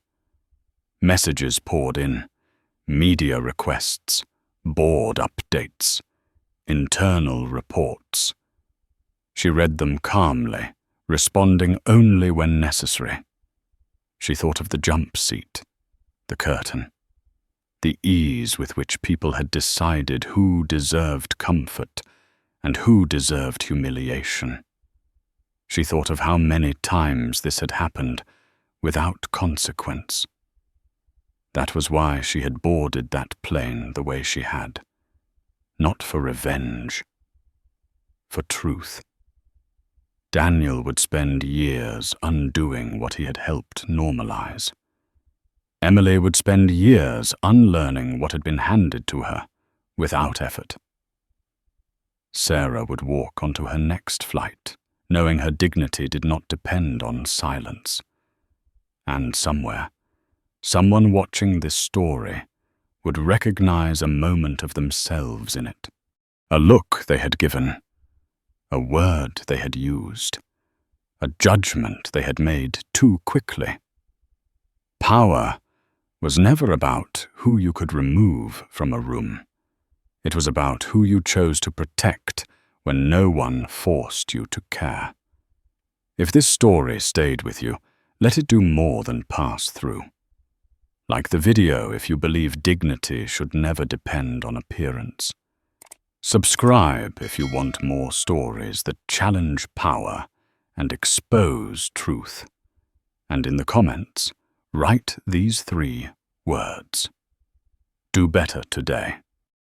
Speaker 1: Messages poured in, media requests, board updates, internal reports. She read them calmly, responding only when necessary. She thought of the jump seat, the curtain, the ease with which people had decided who deserved comfort and who deserved humiliation. She thought of how many times this had happened without consequence. That was why she had boarded that plane the way she had. Not for revenge, for truth. Daniel would spend years undoing what he had helped normalize. Emily would spend years unlearning what had been handed to her without effort. Sarah would walk onto her next flight, knowing her dignity did not depend on silence. And somewhere, someone watching this story would recognize a moment of themselves in it. A look they had given, a word they had used, a judgment they had made too quickly. Power was never about who you could remove from a room. It was about who you chose to protect when no one forced you to care. If this story stayed with you, let it do more than pass through. Like the video, if you believe dignity should never depend on appearance. Subscribe if you want more stories that challenge power and expose truth. And in the comments, write these 3 words. Do better today.